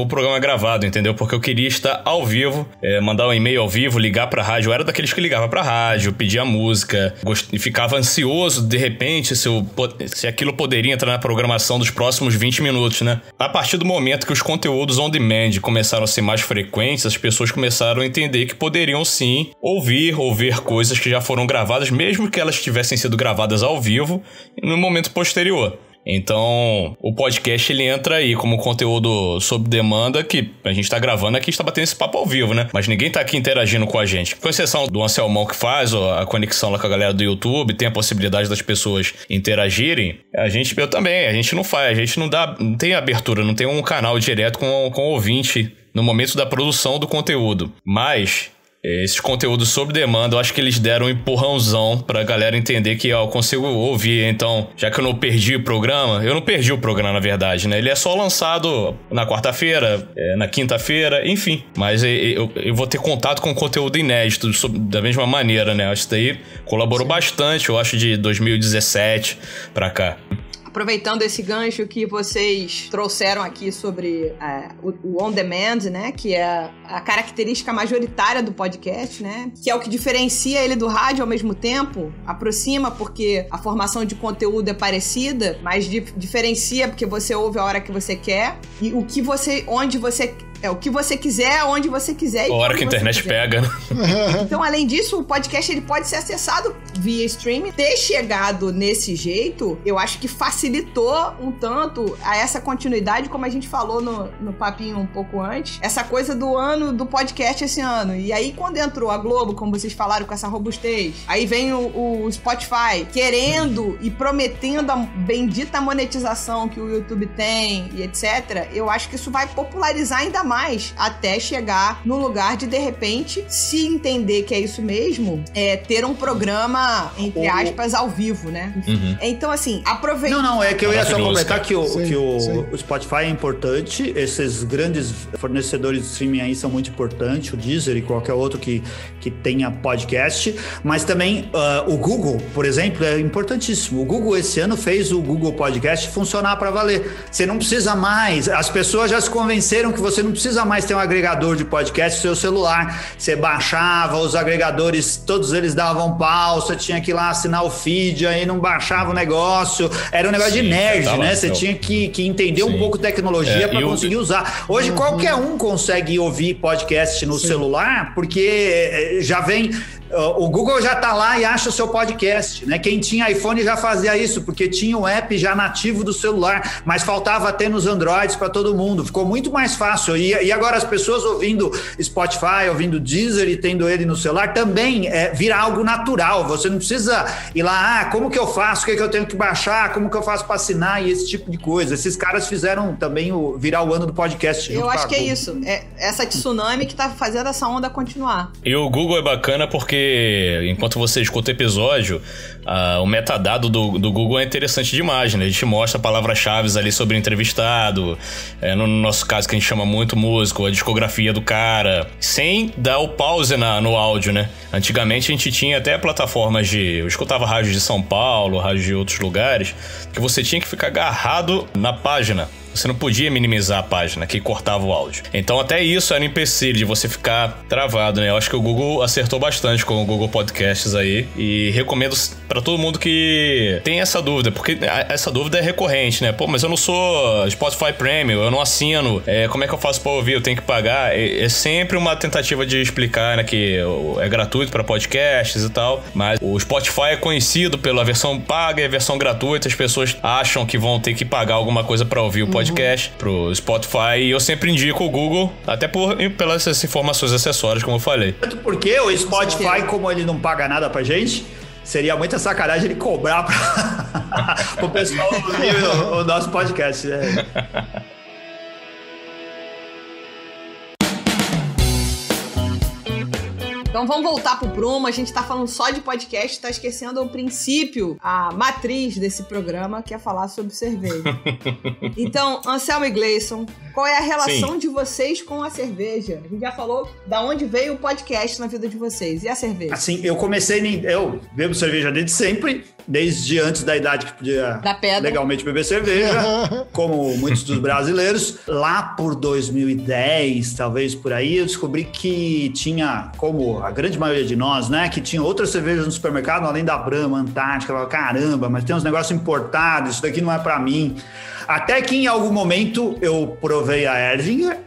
programa gravado, entendeu? Porque eu queria estar ao vivo, mandar um e-mail ao vivo, ligar pra rádio. Eu era daqueles que ligava pra rádio, pedia música, e ficava ansioso, de repente, se aquilo poderia entrar na programação dos próximos 20 minutos, né? A partir do momento que os conteúdos on demand começaram a ser mais frequentes, as pessoas começaram a entender que poderiam sim ouvir coisas que já foram gravadas, mesmo que elas tivessem sido gravadas ao vivo no momento posterior. Então, o podcast ele entra aí como conteúdo sob demanda, que a gente tá gravando aqui, está batendo esse papo ao vivo, né? Mas ninguém tá aqui interagindo com a gente. Com exceção do Anselmão que faz a conexão lá com a galera do YouTube, tem a possibilidade das pessoas interagirem. Eu também, a gente não faz, a gente não tem abertura, não tem um canal direto com o ouvinte no momento da produção do conteúdo. Mas esses conteúdos sob demanda, eu acho que eles deram um empurrãozão pra galera entender que, eu consigo ouvir. Então, já que eu não perdi o programa, eu não perdi o programa, na verdade, né? Ele é só lançado na quarta-feira, na quinta-feira, enfim. Mas eu vou ter contato com conteúdo inédito da mesma maneira, né? Acho que isso daí colaborou bastante, eu acho, de 2017 pra cá. Aproveitando esse gancho que vocês trouxeram aqui sobre o on demand, né, que é a característica majoritária do podcast, né, que é o que diferencia ele do rádio ao mesmo tempo, aproxima porque a formação de conteúdo é parecida, mas diferencia porque você ouve a hora que você quer e o que você quiser, onde você quiser. A hora que a internet pega, né? Então, além disso, o podcast ele pode ser acessado via streaming. Ter chegado nesse jeito, eu acho que facilitou um tanto a essa continuidade, como a gente falou no papinho um pouco antes. Essa coisa do ano do podcast esse ano. E aí, quando entrou a Globo, como vocês falaram, com essa robustez, aí vem o Spotify querendo e prometendo a bendita monetização que o YouTube tem e etc. Eu acho que isso vai popularizar ainda mais até chegar no lugar de repente, se entender que é isso mesmo, ter um programa, entre aspas, ao vivo, né? Uhum. Então, assim, aproveita... Não, é que eu ia só completar que o Sim. Spotify é importante, esses grandes fornecedores de streaming aí são muito importantes, o Deezer e qualquer outro que tenha podcast, mas também o Google, por exemplo, é importantíssimo. O Google esse ano fez o Google Podcast funcionar para valer. Você não precisa mais, as pessoas já se convenceram que você não precisa mais ter um agregador de podcast no seu celular. Você baixava, os agregadores, todos eles davam pau, você tinha que ir lá assinar o feed, aí não baixava o negócio. Era um negócio de nerd, né? Você tinha que entender um pouco de tecnologia para conseguir usar. Hoje qualquer um consegue ouvir podcast no celular, porque já vem... O Google já tá lá e acha o seu podcast, né? Quem tinha iPhone já fazia isso, porque tinha um app já nativo do celular, mas faltava ter nos Androids para todo mundo. Ficou muito mais fácil. E agora as pessoas ouvindo Spotify, ouvindo Deezer e tendo ele no celular, também vira algo natural. Você não precisa ir lá, como que eu faço? O que eu tenho que baixar? Como que eu faço para assinar? E esse tipo de coisa. Esses caras fizeram também virar o ano do podcast. Eu acho que é isso. É essa tsunami que tá fazendo essa onda continuar. E o Google é bacana porque enquanto você escuta o episódio, o metadado do Google é interessante demais, né? A gente mostra palavras-chave ali sobre o entrevistado, no nosso caso que a gente chama muito músico, a discografia do cara, sem dar o pause no áudio, né? Antigamente a gente tinha até plataformas eu escutava rádio de São Paulo, rádio de outros lugares, que você tinha que ficar agarrado na página. Você não podia minimizar a página, que cortava o áudio. Então até isso era um empecilho de você ficar travado, né? Eu acho que o Google acertou bastante com o Google Podcasts aí. E recomendo pra todo mundo que tem essa dúvida, porque essa dúvida é recorrente, né? Pô, mas eu não sou Spotify Premium, eu não assino. Como é que eu faço pra ouvir? Eu tenho que pagar? É sempre uma tentativa de explicar, né? Que é gratuito pra podcasts e tal. Mas o Spotify é conhecido pela versão paga e a versão gratuita. As pessoas acham que vão ter que pagar alguma coisa pra ouvir o podcast pro Spotify, e eu sempre indico o Google, até pelas informações acessórias, como eu falei. Porque o Spotify, como ele não paga nada pra gente, seria muita sacanagem ele cobrar pro pessoal ouvir o nosso podcast, né? Então vamos voltar pro prumo, a gente tá falando só de podcast, tá esquecendo o princípio, a matriz desse programa, que é falar sobre cerveja. Então, Anselmo e Gleison, qual é a relação de vocês com a cerveja? A gente já falou da onde veio o podcast na vida de vocês, e a cerveja? Assim, eu bebo cerveja desde sempre, desde antes da idade que podia legalmente beber cerveja, como muitos dos brasileiros. Lá por 2010, talvez por aí, eu descobri que tinha, como a grande maioria de nós, né, que tinha outras cervejas no supermercado, além da Brahma, Antártica. Eu falava, caramba, mas tem uns negócios importados, isso daqui não é pra mim. Até que em algum momento eu provei a Erdinger,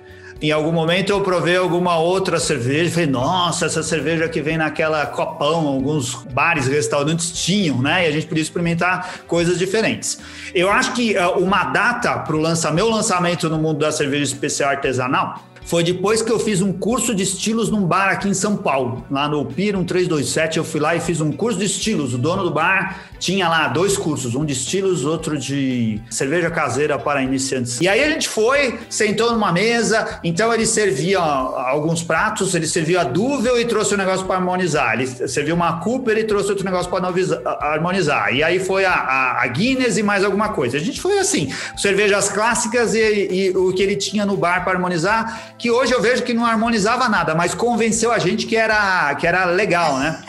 em algum momento eu provei alguma outra cerveja e falei, nossa, essa cerveja que vem naquela copão, alguns bares e restaurantes tinham, né? E a gente podia experimentar coisas diferentes. Eu acho que uma data para o meu lançamento no mundo da cerveja especial artesanal foi depois que eu fiz um curso de estilos num bar aqui em São Paulo, lá no Pier 1327, eu fui lá e fiz um curso de estilos. O dono do bar tinha lá 2 cursos, um de estilos, outro de cerveja caseira para iniciantes. E aí a gente foi, sentou numa mesa, então ele servia alguns pratos, ele servia a Duvel e trouxe um negócio para harmonizar, ele servia uma Cooper e trouxe outro negócio para harmonizar, e aí foi a Guinness e mais alguma coisa. A gente foi assim, cervejas clássicas e o que ele tinha no bar para harmonizar, que hoje eu vejo que não harmonizava nada, mas convenceu a gente que era legal, né?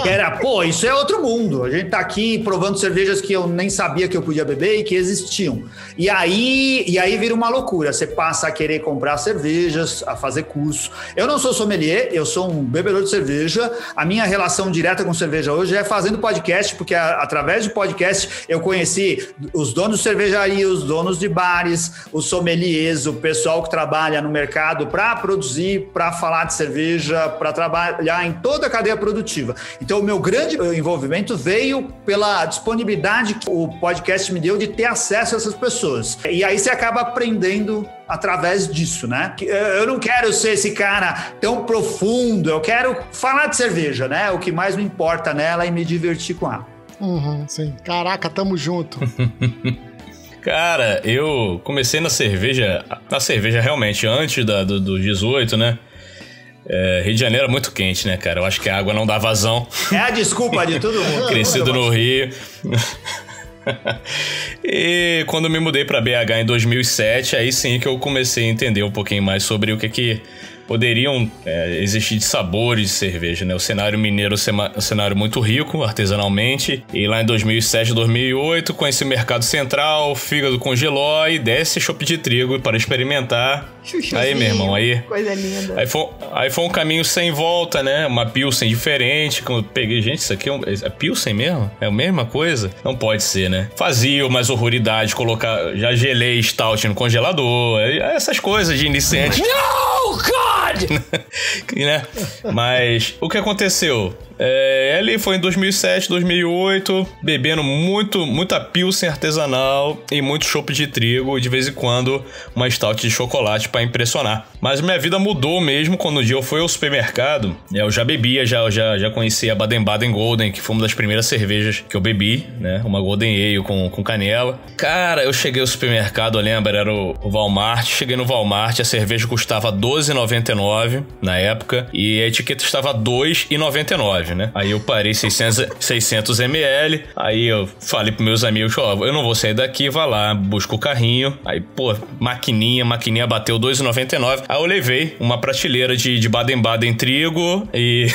Que era, pô, isso é outro mundo. A gente tá aqui provando cervejas que eu nem sabia que eu podia beber e que existiam. E aí vira uma loucura. Você passa a querer comprar cervejas, a fazer curso. Eu não sou sommelier, eu sou um bebedor de cerveja. A minha relação direta com cerveja hoje é fazendo podcast, porque através de podcast eu conheci os donos de cervejaria, os donos de bares, os sommeliers, o pessoal que trabalha no mercado para produzir, para falar de cerveja, para trabalhar em toda a cadeia produtiva. Então, o meu grande envolvimento veio pela disponibilidade que o podcast me deu de ter acesso a essas pessoas. E aí você acaba aprendendo através disso, né? Eu não quero ser esse cara tão profundo, eu quero falar de cerveja, né? O que mais me importa nela é me divertir com ela. Sim. Caraca, tamo junto. Cara, eu comecei na cerveja realmente antes dos 18, né? Rio de Janeiro é muito quente, né, cara? Eu acho que a água não dá vazão. É a desculpa de todo mundo. Crescido no Rio. E quando eu me mudei pra BH em 2007, aí sim que eu comecei a entender um pouquinho mais sobre o que poderiam existir de sabores de cerveja, né? O cenário mineiro é um cenário muito rico, artesanalmente. E lá em 2007, 2008, com esse mercado central, fígado com geló e desce chopp de trigo para experimentar. Chuchuzinho, aí, meu irmão, aí... Coisa linda. Aí foi um caminho sem volta, né? Uma Pilsen diferente. Quando eu peguei, gente, isso aqui é Pilsen mesmo? É a mesma coisa? Não pode ser, né? Fazia umas horroridades, já gelei stout no congelador. Essas coisas de iniciante. No, God! Né? Mas o que aconteceu? Ali foi em 2007, 2008, bebendo muita Pilsen artesanal e muito chopp de trigo, de vez em quando uma stout de chocolate pra impressionar. Mas minha vida mudou mesmo quando um dia eu fui ao supermercado. Eu já bebia, já conhecia a Baden-Baden Golden, que foi uma das primeiras cervejas que eu bebi, né? Uma Golden Ale com canela. Cara, eu cheguei ao supermercado, eu lembro, era o Walmart. Cheguei no Walmart, a cerveja custava R$12,99 na época e a etiqueta estava R$2,99. Né? Aí eu parei 600 ml, aí eu falei pros meus amigos, eu não vou sair daqui, vai lá, busca o carrinho. Aí, pô, maquininha bateu R$2,99. Aí eu levei uma prateleira de Baden-Baden trigo e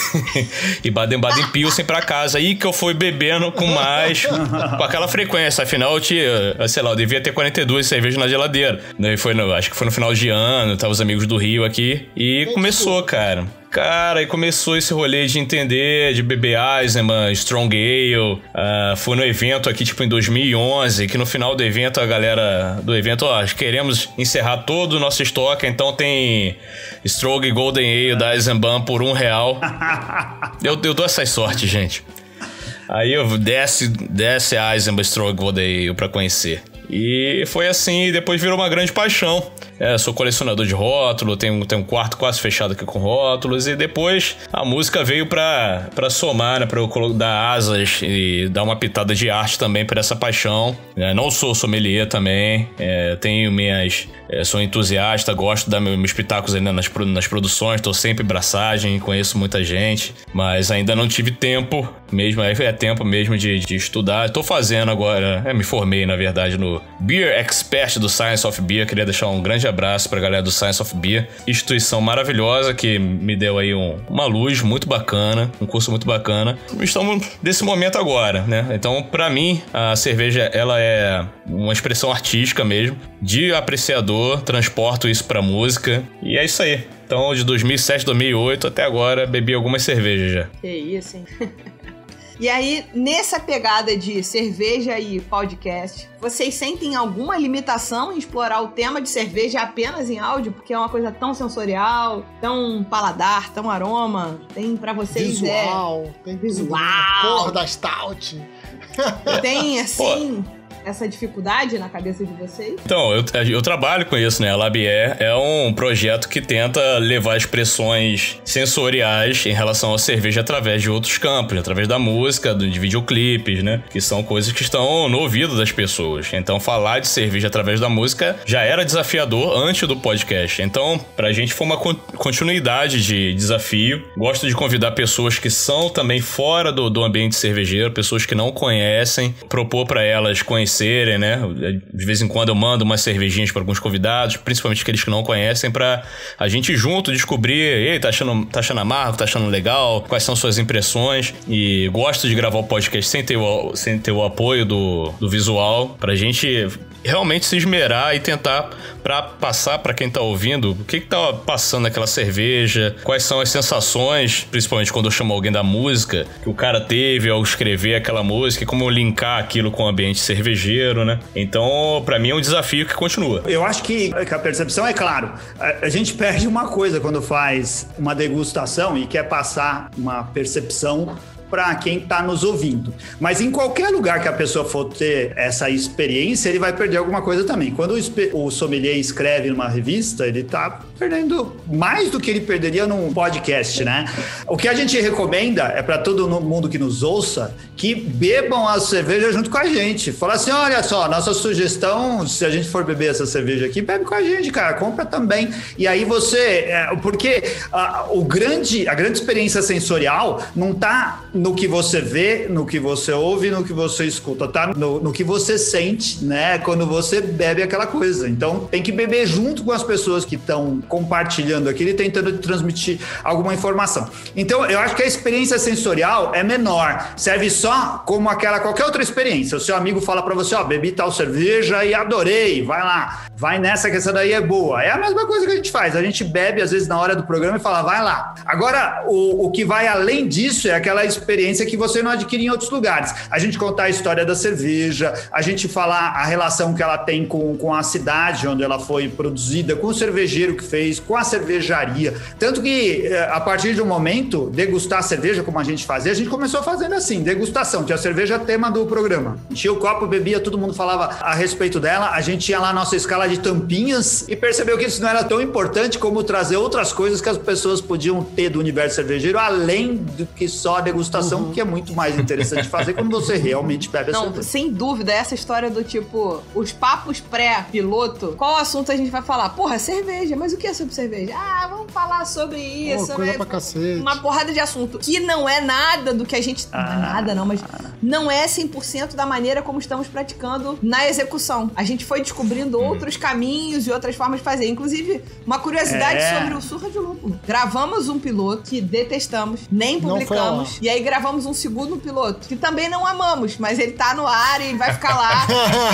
Baden-Baden Pilsen pra casa. Aí que eu fui bebendo com aquela frequência. Afinal, eu tinha, sei lá, eu devia ter 42 cervejas na geladeira. Daí acho que foi no final de ano, tava os amigos do Rio aqui. E começou, cara. Cara, e começou esse rolê de entender, de beber Eisenbahn, Strong Ale. Fui no evento aqui, tipo, em 2011, que no final do evento, a galera do evento, queremos encerrar todo o nosso estoque, então tem Strong Golden Ale da Eisenbahn por R$1. Eu dou essa sorte, gente. Aí eu desce a Eisenbahn Strong Golden Ale pra conhecer. E foi assim, e depois virou uma grande paixão. Sou colecionador de rótulo, tenho um quarto quase fechado aqui com rótulos. E depois a música veio pra somar, né, pra eu dar asas e dar uma pitada de arte também pra essa paixão. Não sou sommelier também, tenho sou entusiasta, gosto de dar meus pitacos ainda nas produções, tô sempre em braçagem, conheço muita gente. Mas ainda não tive tempo mesmo, tempo mesmo de estudar. Tô fazendo agora, me formei na verdade no Beer Expert do Science of Beer. Queria deixar um grande abraço pra galera do Science of Beer, instituição maravilhosa que me deu aí uma luz muito bacana, um curso muito bacana. Estamos nesse momento agora, né? Então, pra mim, a cerveja, ela é uma expressão artística mesmo, de apreciador, transporto isso pra música, e é isso aí. Então, de 2007, 2008 até agora, bebi algumas cervejas já. Que isso, hein? E aí, nessa pegada de cerveja e podcast, vocês sentem alguma limitação em explorar o tema de cerveja apenas em áudio? Porque é uma coisa tão sensorial, tão paladar, tão aroma. Tem pra vocês... Visual. Tem visual. A cor da stout. Tem, assim... essa dificuldade na cabeça de vocês? Então, eu trabalho com isso, né? A Labier é um projeto que tenta levar expressões sensoriais em relação à cerveja através de outros campos, através da música, de videoclipes, né? Que são coisas que estão no ouvido das pessoas. Então, falar de cerveja através da música já era desafiador antes do podcast. Então, pra gente foi uma continuidade de desafio. Gosto de convidar pessoas que são também fora do ambiente cervejeiro, pessoas que não conhecem, propor pra elas conhecerem, né? De vez em quando eu mando umas cervejinhas pra alguns convidados, principalmente aqueles que não conhecem, pra a gente junto descobrir, ei, tá achando amargo, tá achando legal, quais são suas impressões. E gosto de gravar o podcast sem ter o apoio do visual, pra gente realmente se esmerar e tentar pra passar pra quem tá ouvindo o que tá passando naquela cerveja, quais são as sensações, principalmente quando eu chamo alguém da música, que o cara teve ao escrever aquela música, e como linkar aquilo com o ambiente cervejeiro, né? Então, pra mim é um desafio que continua. Eu acho que a percepção é claro. A gente perde uma coisa quando faz uma degustação e quer passar uma percepção para quem está nos ouvindo. Mas em qualquer lugar que a pessoa for ter essa experiência, ele vai perder alguma coisa também. Quando o sommelier escreve numa revista, ele está perdendo mais do que ele perderia num podcast, né? O que a gente recomenda é para todo mundo que nos ouça que bebam a cerveja junto com a gente. Fala assim, olha só, nossa sugestão, se a gente for beber essa cerveja aqui, bebe com a gente, cara, compra também. E aí você... porque a grande experiência sensorial não está no que você vê, no que você ouve, no que você escuta, tá? No que você sente, né? Quando você bebe aquela coisa. Então, tem que beber junto com as pessoas que estão compartilhando aquilo e tentando transmitir alguma informação. Então, eu acho que a experiência sensorial é menor. Serve só como qualquer outra experiência. O seu amigo fala pra você, bebi tal cerveja e adorei, vai lá. Vai nessa que essa daí é boa. É a mesma coisa que a gente faz. A gente bebe, às vezes, na hora do programa e fala, vai lá. Agora, o que vai além disso é aquela experiência que você não adquire em outros lugares. A gente contar a história da cerveja, a gente falar a relação que ela tem com a cidade onde ela foi produzida, com o cervejeiro que fez, com a cervejaria. Tanto que, a partir de um momento, degustar a cerveja, como a gente fazia, a gente começou fazendo assim, degustação. Tinha a cerveja tema do programa. Enchia o copo, bebia, todo mundo falava a respeito dela. A gente ia lá na nossa escala de tampinhas e percebeu que isso não era tão importante como trazer outras coisas que as pessoas podiam ter do universo cervejeiro, além do que só a degustação, que é muito mais interessante fazer quando você realmente bebe a cerveja. Não, sem dúvida, essa história do tipo, os papos pré-piloto, qual assunto a gente vai falar? Porra, cerveja, mas o que é sobre cerveja? Vamos falar sobre isso. Coisa pra cacete. Uma porrada de assunto, que não é nada do que a gente... Não é nada não, mas não é 100% da maneira como estamos praticando na execução. A gente foi descobrindo outros caminhos e outras formas de fazer. Inclusive, uma curiosidade sobre o Surra de Lúpulo. Gravamos um piloto que detestamos, nem publicamos, e aí gravamos um segundo piloto, que também não amamos, mas ele tá no ar e vai ficar lá.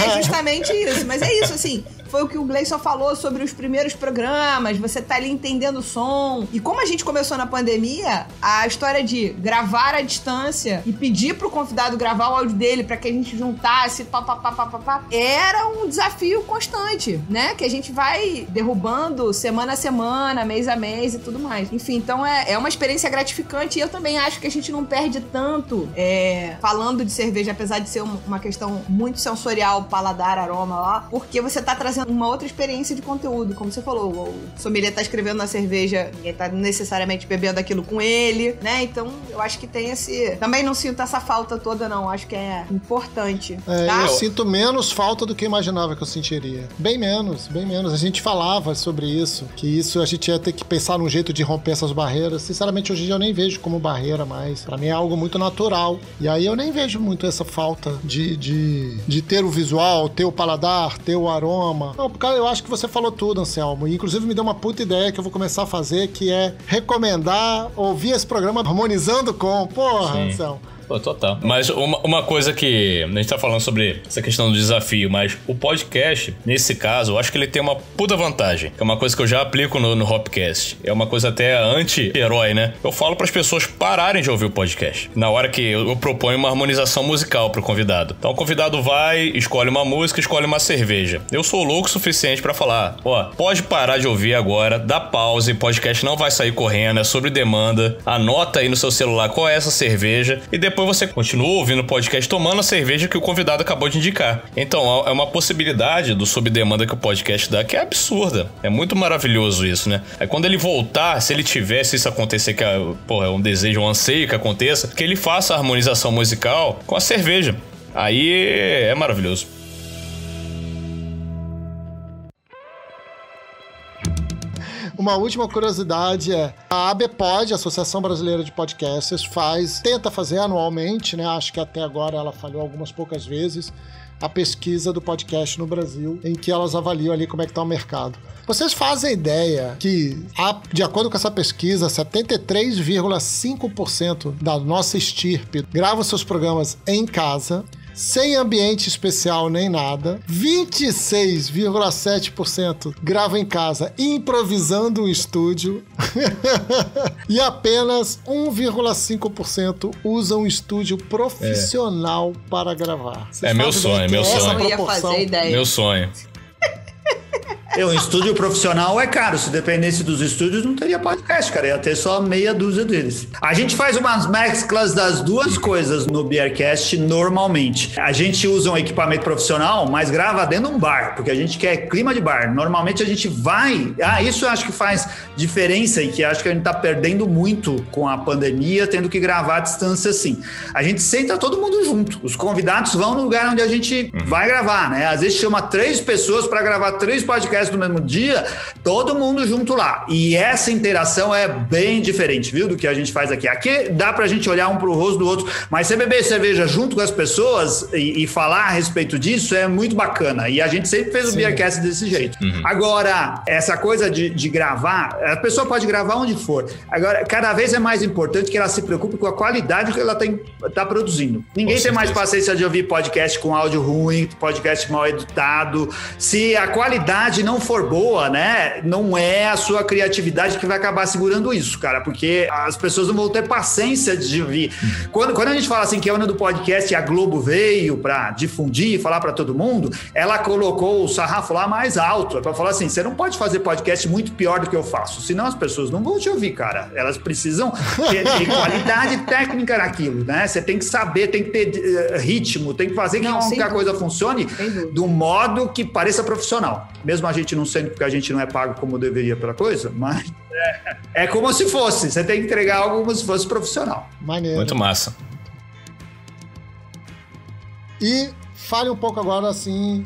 É justamente isso. Mas é isso, assim... Foi o que o Gleison falou sobre os primeiros programas, você tá ali entendendo o som. E como a gente começou na pandemia, a história de gravar à distância e pedir pro convidado gravar o áudio dele pra que a gente juntasse, era um desafio constante, né? Que a gente vai derrubando semana a semana, mês a mês e tudo mais. Enfim, então é uma experiência gratificante e eu também acho que a gente não perde tanto falando de cerveja, apesar de ser uma questão muito sensorial, paladar, aroma lá, porque você tá trazendo uma outra experiência de conteúdo, como você falou, o sommelier tá escrevendo na cerveja, ninguém tá necessariamente bebendo aquilo com ele, né? Então, eu acho que tem também não sinto essa falta toda, não. Acho que é importante. Tá? Eu sinto menos falta do que eu imaginava que eu sentiria. Bem menos, bem menos. A gente falava sobre isso, que isso a gente ia ter que pensar num jeito de romper essas barreiras. Sinceramente, hoje em dia eu nem vejo como barreira mais. Pra mim é algo muito natural. E aí eu nem vejo muito essa falta de ter o visual, ter o paladar, ter o aroma. Não, porque eu acho que você falou tudo, Anselmo. E inclusive me deu uma puta ideia que eu vou começar a fazer, que é recomendar ouvir esse programa harmonizando com. Porra, Sim. Anselmo. Pô, total. Mas uma coisa que a gente tá falando sobre essa questão do desafio, mas o podcast, nesse caso, eu acho que ele tem uma puta vantagem, que é uma coisa que eu já aplico no Hopcast. É uma coisa até anti-herói, né? Eu falo pras pessoas pararem de ouvir o podcast. Na hora que eu proponho uma harmonização musical pro convidado. Então o convidado vai, escolhe uma música, escolhe uma cerveja. Eu sou louco o suficiente pra falar, pode parar de ouvir agora, dá pause, podcast não vai sair correndo, é sobre demanda. Anota aí no seu celular qual é essa cerveja e depois depois você continua ouvindo o podcast tomando a cerveja que o convidado acabou de indicar. Então, é uma possibilidade do sob demanda que o podcast dá que é absurda. É muito maravilhoso isso, né? Aí quando ele voltar, se ele tivesse isso acontecer, que é um desejo, um anseio que aconteça, que ele faça a harmonização musical com a cerveja. Aí é maravilhoso. Uma última curiosidade a ABPOD, a Associação Brasileira de Podcasters, tenta fazer anualmente, né? Acho que até agora ela falhou algumas poucas vezes, a pesquisa do podcast no Brasil, em que elas avaliam ali como é que tá o mercado. Vocês fazem ideia que, de acordo com essa pesquisa, 73,5% da nossa estirpe grava seus programas em casa, sem ambiente especial nem nada, 26,7% grava em casa improvisando um estúdio e apenas 1,5% usa um estúdio profissional para gravar. É meu sonho, meu sonho. Eu ia fazer ideia. Meu sonho. Um estúdio profissional é caro. Se dependesse dos estúdios, não teria podcast, cara. Ia ter só meia dúzia deles. A gente faz umas mesclas das duas coisas no Beercast normalmente. A gente usa um equipamento profissional, mas grava dentro de um bar, porque a gente quer clima de bar. Normalmente a gente vai... isso eu acho que faz diferença e que acho que a gente tá perdendo muito com a pandemia, tendo que gravar à distância assim. A gente senta todo mundo junto. Os convidados vão no lugar onde a gente vai gravar, né? Às vezes chama 3 pessoas para gravar 3 podcasts no mesmo dia, todo mundo junto lá. E essa interação é bem diferente, viu, do que a gente faz aqui. Aqui dá pra gente olhar um pro rosto do outro, mas você beber cerveja junto com as pessoas e falar a respeito disso é muito bacana. E a gente sempre fez o Beercast desse jeito. Agora, essa coisa de gravar, a pessoa pode gravar onde for. Agora, cada vez é mais importante que ela se preocupe com a qualidade que ela tá produzindo. Ninguém tem mais paciência de ouvir podcast com áudio ruim, podcast mal editado. Se a qualidade não for boa, né, não é a sua criatividade que vai acabar segurando isso, cara, porque as pessoas não vão ter paciência de ouvir. Quando a gente fala assim que é o ano do podcast e a Globo veio pra difundir, falar pra todo mundo, ela colocou o sarrafo lá mais alto, pra falar assim, você não pode fazer podcast muito pior do que eu faço, senão as pessoas não vão te ouvir, cara. Elas precisam ter qualidade técnica naquilo, né? Você tem que saber, tem que ter ritmo, tem que fazer que a coisa funcione do modo que pareça profissional. Mesmo a gente não sendo, porque a gente não é pago como deveria pela coisa, mas é como se fosse. Você tem que entregar algo como se fosse profissional. Maneiro. Muito massa. E fale um pouco agora, assim,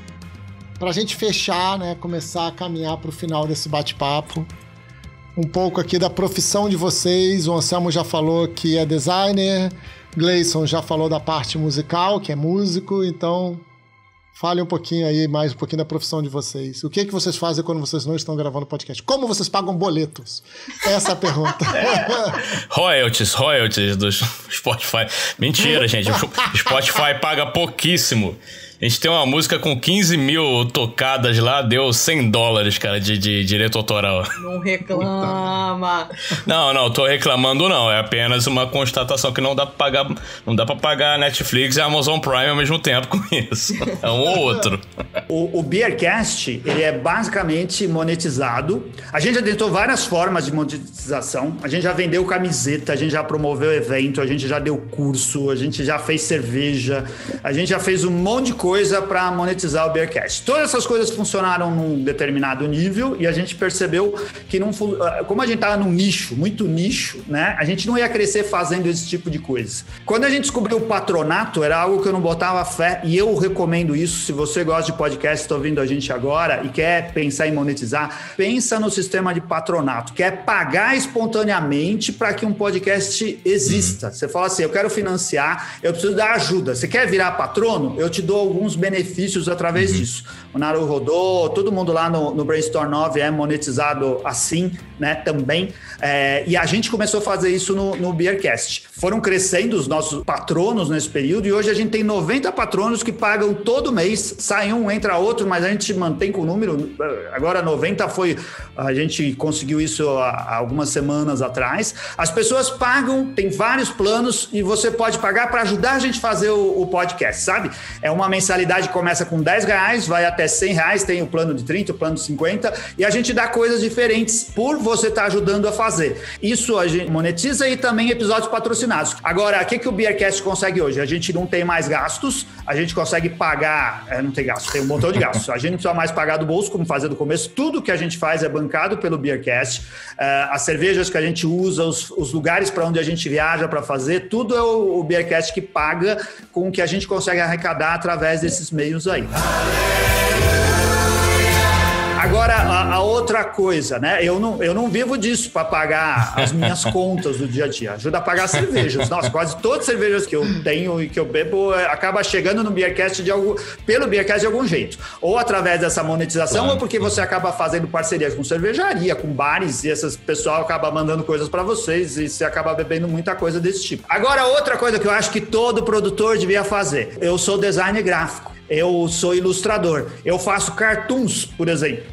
pra gente fechar, né, começar a caminhar pro final desse bate-papo. Um pouco aqui da profissão de vocês. O Anselmo já falou que é designer, Gleison já falou da parte musical, que é músico, então... Fale um pouquinho aí, mais um pouquinho da profissão de vocês. O que vocês fazem quando vocês não estão gravando podcast? Como vocês pagam boletos? Essa é a pergunta. Royalties do Spotify. Mentira, gente. O Spotify paga pouquíssimo. A gente tem uma música com 15 mil tocadas lá, deu $100, cara, de direito autoral. Não reclama. Não, tô reclamando não. É apenas uma constatação que não dá pra pagar Netflix e Amazon Prime ao mesmo tempo com isso. É um ou outro. O Beercast, ele é basicamente monetizado. A gente já tentou várias formas de monetização. A gente já vendeu camiseta, a gente já promoveu evento, a gente já deu curso, a gente já fez cerveja, a gente já fez um monte de coisa para monetizar o Beercast. Todas essas coisas funcionaram num determinado nível e a gente percebeu que não, como a gente estava num nicho, muito nicho, né? A gente não ia crescer fazendo esse tipo de coisa. Quando a gente descobriu o patronato, era algo que eu não botava fé e eu recomendo isso. Se você gosta de podcast, está ouvindo a gente agora e quer pensar em monetizar, pensa no sistema de patronato, que é pagar espontaneamente para que um podcast exista. Você fala assim, eu quero financiar, eu preciso dar ajuda. Você quer virar patrono? Eu te dou alguns benefícios através disso. O Naru rodou, todo mundo lá no Brainstorm 9 é monetizado assim, né, também. E a gente começou a fazer isso no Beercast. Foram crescendo os nossos patronos nesse período e hoje a gente tem 90 patronos que pagam todo mês, sai um, entra outro, mas a gente mantém com o número. Agora 90 a gente conseguiu isso há algumas semanas atrás. As pessoas pagam, tem vários planos e você pode pagar para ajudar a gente a fazer o podcast, sabe? É uma mensalidade mensalidade começa com R$10, vai até R$100, tem o plano de 30, o plano de 50, e a gente dá coisas diferentes por você estar ajudando a fazer. Isso a gente monetiza e também episódios patrocinados. Agora, o que o Beercast consegue hoje? A gente não tem mais gastos, a gente consegue pagar... não tem gastos, tem um montão de gastos. A gente não precisa mais pagar do bolso, como fazia no começo. Tudo que a gente faz é bancado pelo Beercast. As cervejas que a gente usa, os lugares para onde a gente viaja para fazer, tudo é o Beercast que paga com o que a gente consegue arrecadar através desses meios aí. Agora, a outra coisa, né? Eu não vivo disso para pagar as minhas contas do dia a dia. Ajuda a pagar cervejas. Nossa, quase todas as cervejas que eu tenho e que eu bebo acaba chegando no Beercast pelo Beercast de algum jeito. Ou através dessa monetização, ou porque você acaba fazendo parcerias com cervejaria, com bares, e esse pessoal acaba mandando coisas para vocês e você acaba bebendo muita coisa desse tipo. Agora, outra coisa que eu acho que todo produtor devia fazer. Eu sou designer gráfico. Eu sou ilustrador. Eu faço cartoons, por exemplo.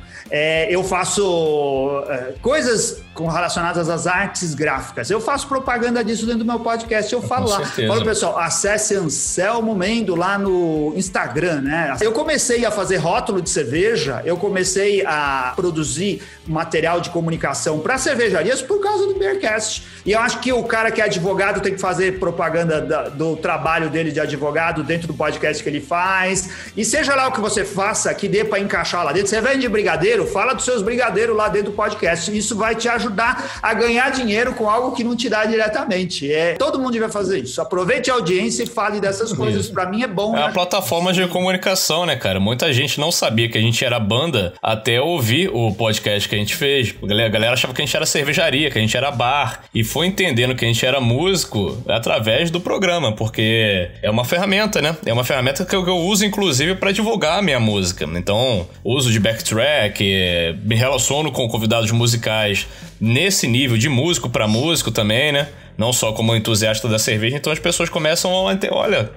Eu faço coisas relacionadas às artes gráficas. Eu faço propaganda disso dentro do meu podcast. Eu falo lá. Falo, pessoal, acesse Anselmo Mendo lá no Instagram, né? Eu comecei a fazer rótulo de cerveja, eu comecei a produzir material de comunicação para cervejarias por causa do Beercast. E eu acho que o cara que é advogado tem que fazer propaganda do trabalho dele de advogado dentro do podcast que ele faz. E seja lá o que você faça, que dê para encaixar lá dentro. Você vende brigadeiro, fala dos seus brigadeiros lá dentro do podcast. Isso vai te ajudar a ganhar dinheiro com algo que não te dá diretamente. Todo mundo vai fazer isso. Aproveite a audiência e fale dessas coisas. Pra mim é bom. É uma plataforma de comunicação, né, cara? Muita gente não sabia que a gente era banda até ouvir o podcast que a gente fez. A galera achava que a gente era cervejaria, que a gente era bar. E foi entendendo que a gente era músico através do programa, porque é uma ferramenta, né? É uma ferramenta que eu uso, inclusive, pra divulgar a minha música. Então, uso de backtrack, me relaciono com convidados musicais nesse nível de músico para músico também, né? Não só como entusiasta da cerveja, então as pessoas começam a ter, olha,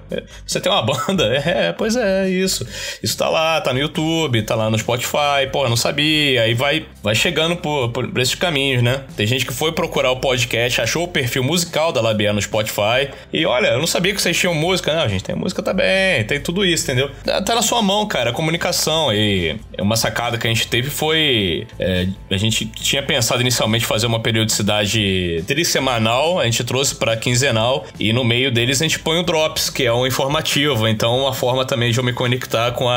você tem uma banda? Pois é, isso. Isso tá lá, tá no YouTube, tá lá no Spotify, pô, não sabia. Aí vai chegando por esses caminhos, né? Tem gente que foi procurar o podcast, achou o perfil musical da Labier no Spotify e, olha, eu não sabia que vocês tinham música. Não, a gente tem música também, tem tudo isso, entendeu? Tá na sua mão, cara, a comunicação. E uma sacada que a gente teve foi... a gente tinha pensado inicialmente fazer uma periodicidade trissemanal, a gente trouxe para quinzenal e no meio deles a gente põe o Drops, que é um informativo, então uma forma também de eu me conectar com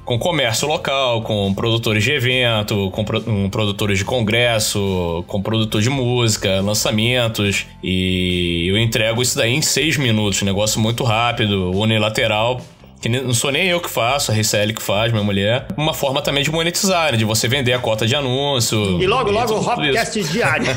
o comércio local, com produtores de evento, com produtores de congresso, com produtor de música, lançamentos, e eu entrego isso daí em 6 minutos, negócio muito rápido, unilateral. Que não sou nem eu que faço, a RCL que faz, minha mulher. Uma forma também de monetizar, né? De você vender a cota de anúncio. E logo o Hopcast diário.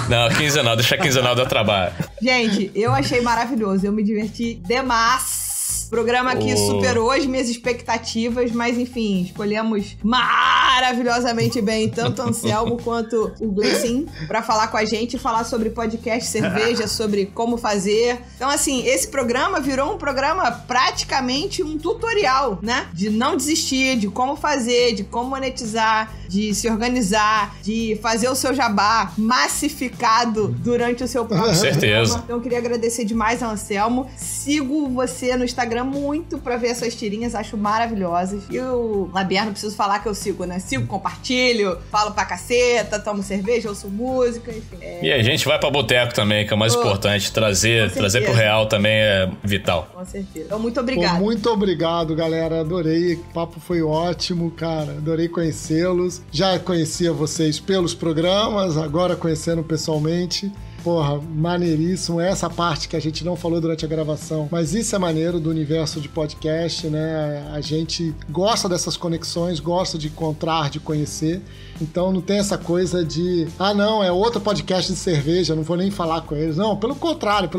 Não, quinzenal, deixa quinzenal dar trabalho. Gente, eu achei maravilhoso, eu me diverti demais. O programa aqui superou as minhas expectativas, mas enfim, escolhemos maravilhosamente bem tanto o Anselmo quanto o Gleicin pra falar com a gente, falar sobre podcast, cerveja, sobre como fazer. Então assim, esse programa virou um programa praticamente um tutorial, né? De não desistir, de como fazer, de como monetizar, de se organizar, de fazer o seu jabá massificado durante o seu próprio certeza. Então eu queria agradecer demais ao Anselmo. Sigo você no Instagram muito pra ver as suas tirinhas, acho maravilhosas. E o Labier, não preciso falar que eu sigo, né? Sigo, compartilho, falo pra caceta, tomo cerveja, ouço música, enfim. E a gente vai pra boteco também, que é o mais importante. Trazer pro real também é vital. Com certeza. Então, muito obrigado. Muito obrigado, galera. Adorei. O papo foi ótimo, cara. Adorei conhecê-los. Já conhecia vocês pelos programas, agora conhecendo pessoalmente. Porra, maneiríssimo. Essa parte que a gente não falou durante a gravação, mas isso é maneiro do universo de podcast, né? A gente gosta dessas conexões, gosta de encontrar, de conhecer. Então não tem essa coisa de, não, é outro podcast de cerveja, não vou nem falar com eles. Não, pelo contrário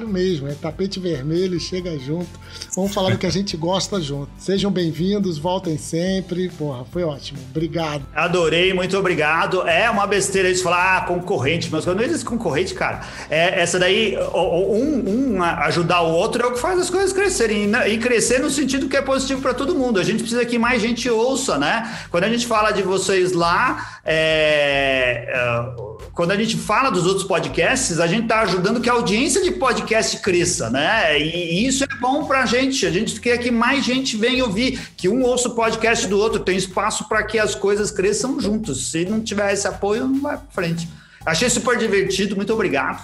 mesmo. É tapete vermelho, chega junto. Vamos falar do que a gente gosta junto. Sejam bem-vindos, voltem sempre. Porra, foi ótimo. Obrigado. Adorei, muito obrigado. É uma besteira isso falar, concorrente, mas quando eles concorrente, Exatamente, cara. Essa daí, ajudar o outro é o que faz as coisas crescerem. E crescer no sentido que é positivo para todo mundo. A gente precisa que mais gente ouça, né? Quando a gente fala de vocês lá, quando a gente fala dos outros podcasts, a gente tá ajudando que a audiência de podcast cresça, né? E isso é bom pra gente. A gente quer que mais gente venha ouvir, que um ouça o podcast do outro. Tem espaço para que as coisas cresçam juntos. Se não tiver esse apoio, não vai pra frente. Achei super divertido, muito obrigado.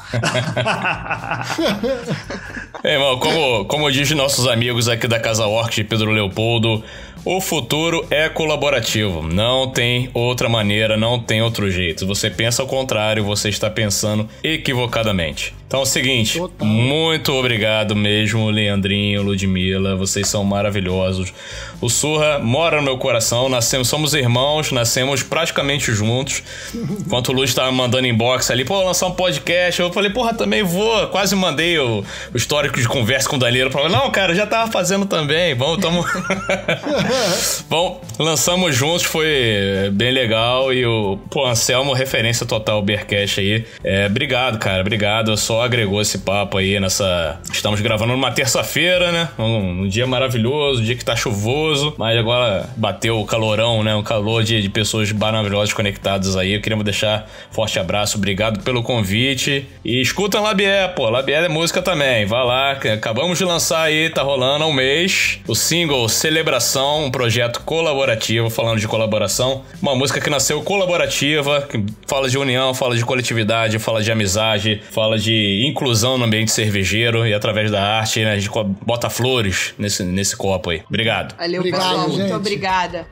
Irmão, como dizem nossos amigos aqui da Casa Orc de Pedro Leopoldo, o futuro é colaborativo. Não tem outra maneira, não tem outro jeito. Se você pensa ao contrário, você está pensando equivocadamente. Então é o seguinte, muito obrigado mesmo, Leandrinho, Ludmilla, vocês são maravilhosos. O Surra mora no meu coração, somos irmãos, nascemos praticamente juntos. Enquanto o Lud estava mandando inbox ali, lançar um podcast, eu falei, também vou. Quase mandei o histórico de conversa com o Danilo. Falei, não, cara, já tava fazendo também, tamo... Bom, lançamos juntos, foi bem legal. E o Anselmo, referência total ao Bearcast aí. Obrigado, cara, obrigado. Só agregou esse papo aí Estamos gravando numa terça-feira, né? Um dia maravilhoso, um dia que tá chuvoso. Mas agora bateu o calorão, né? Um calor de pessoas maravilhosas conectadas aí. Eu queria deixar forte abraço, obrigado pelo convite. E escutam Labier, Labier é música também. Vai lá, acabamos de lançar aí, tá rolando há um mês. O single Celebração, um projeto colaborativo, falando de colaboração. Uma música que nasceu colaborativa, que fala de união, fala de coletividade, fala de amizade, fala de inclusão no ambiente cervejeiro e através da arte, né, a gente bota flores nesse copo aí. Obrigado. Valeu, pessoal. Muito obrigada.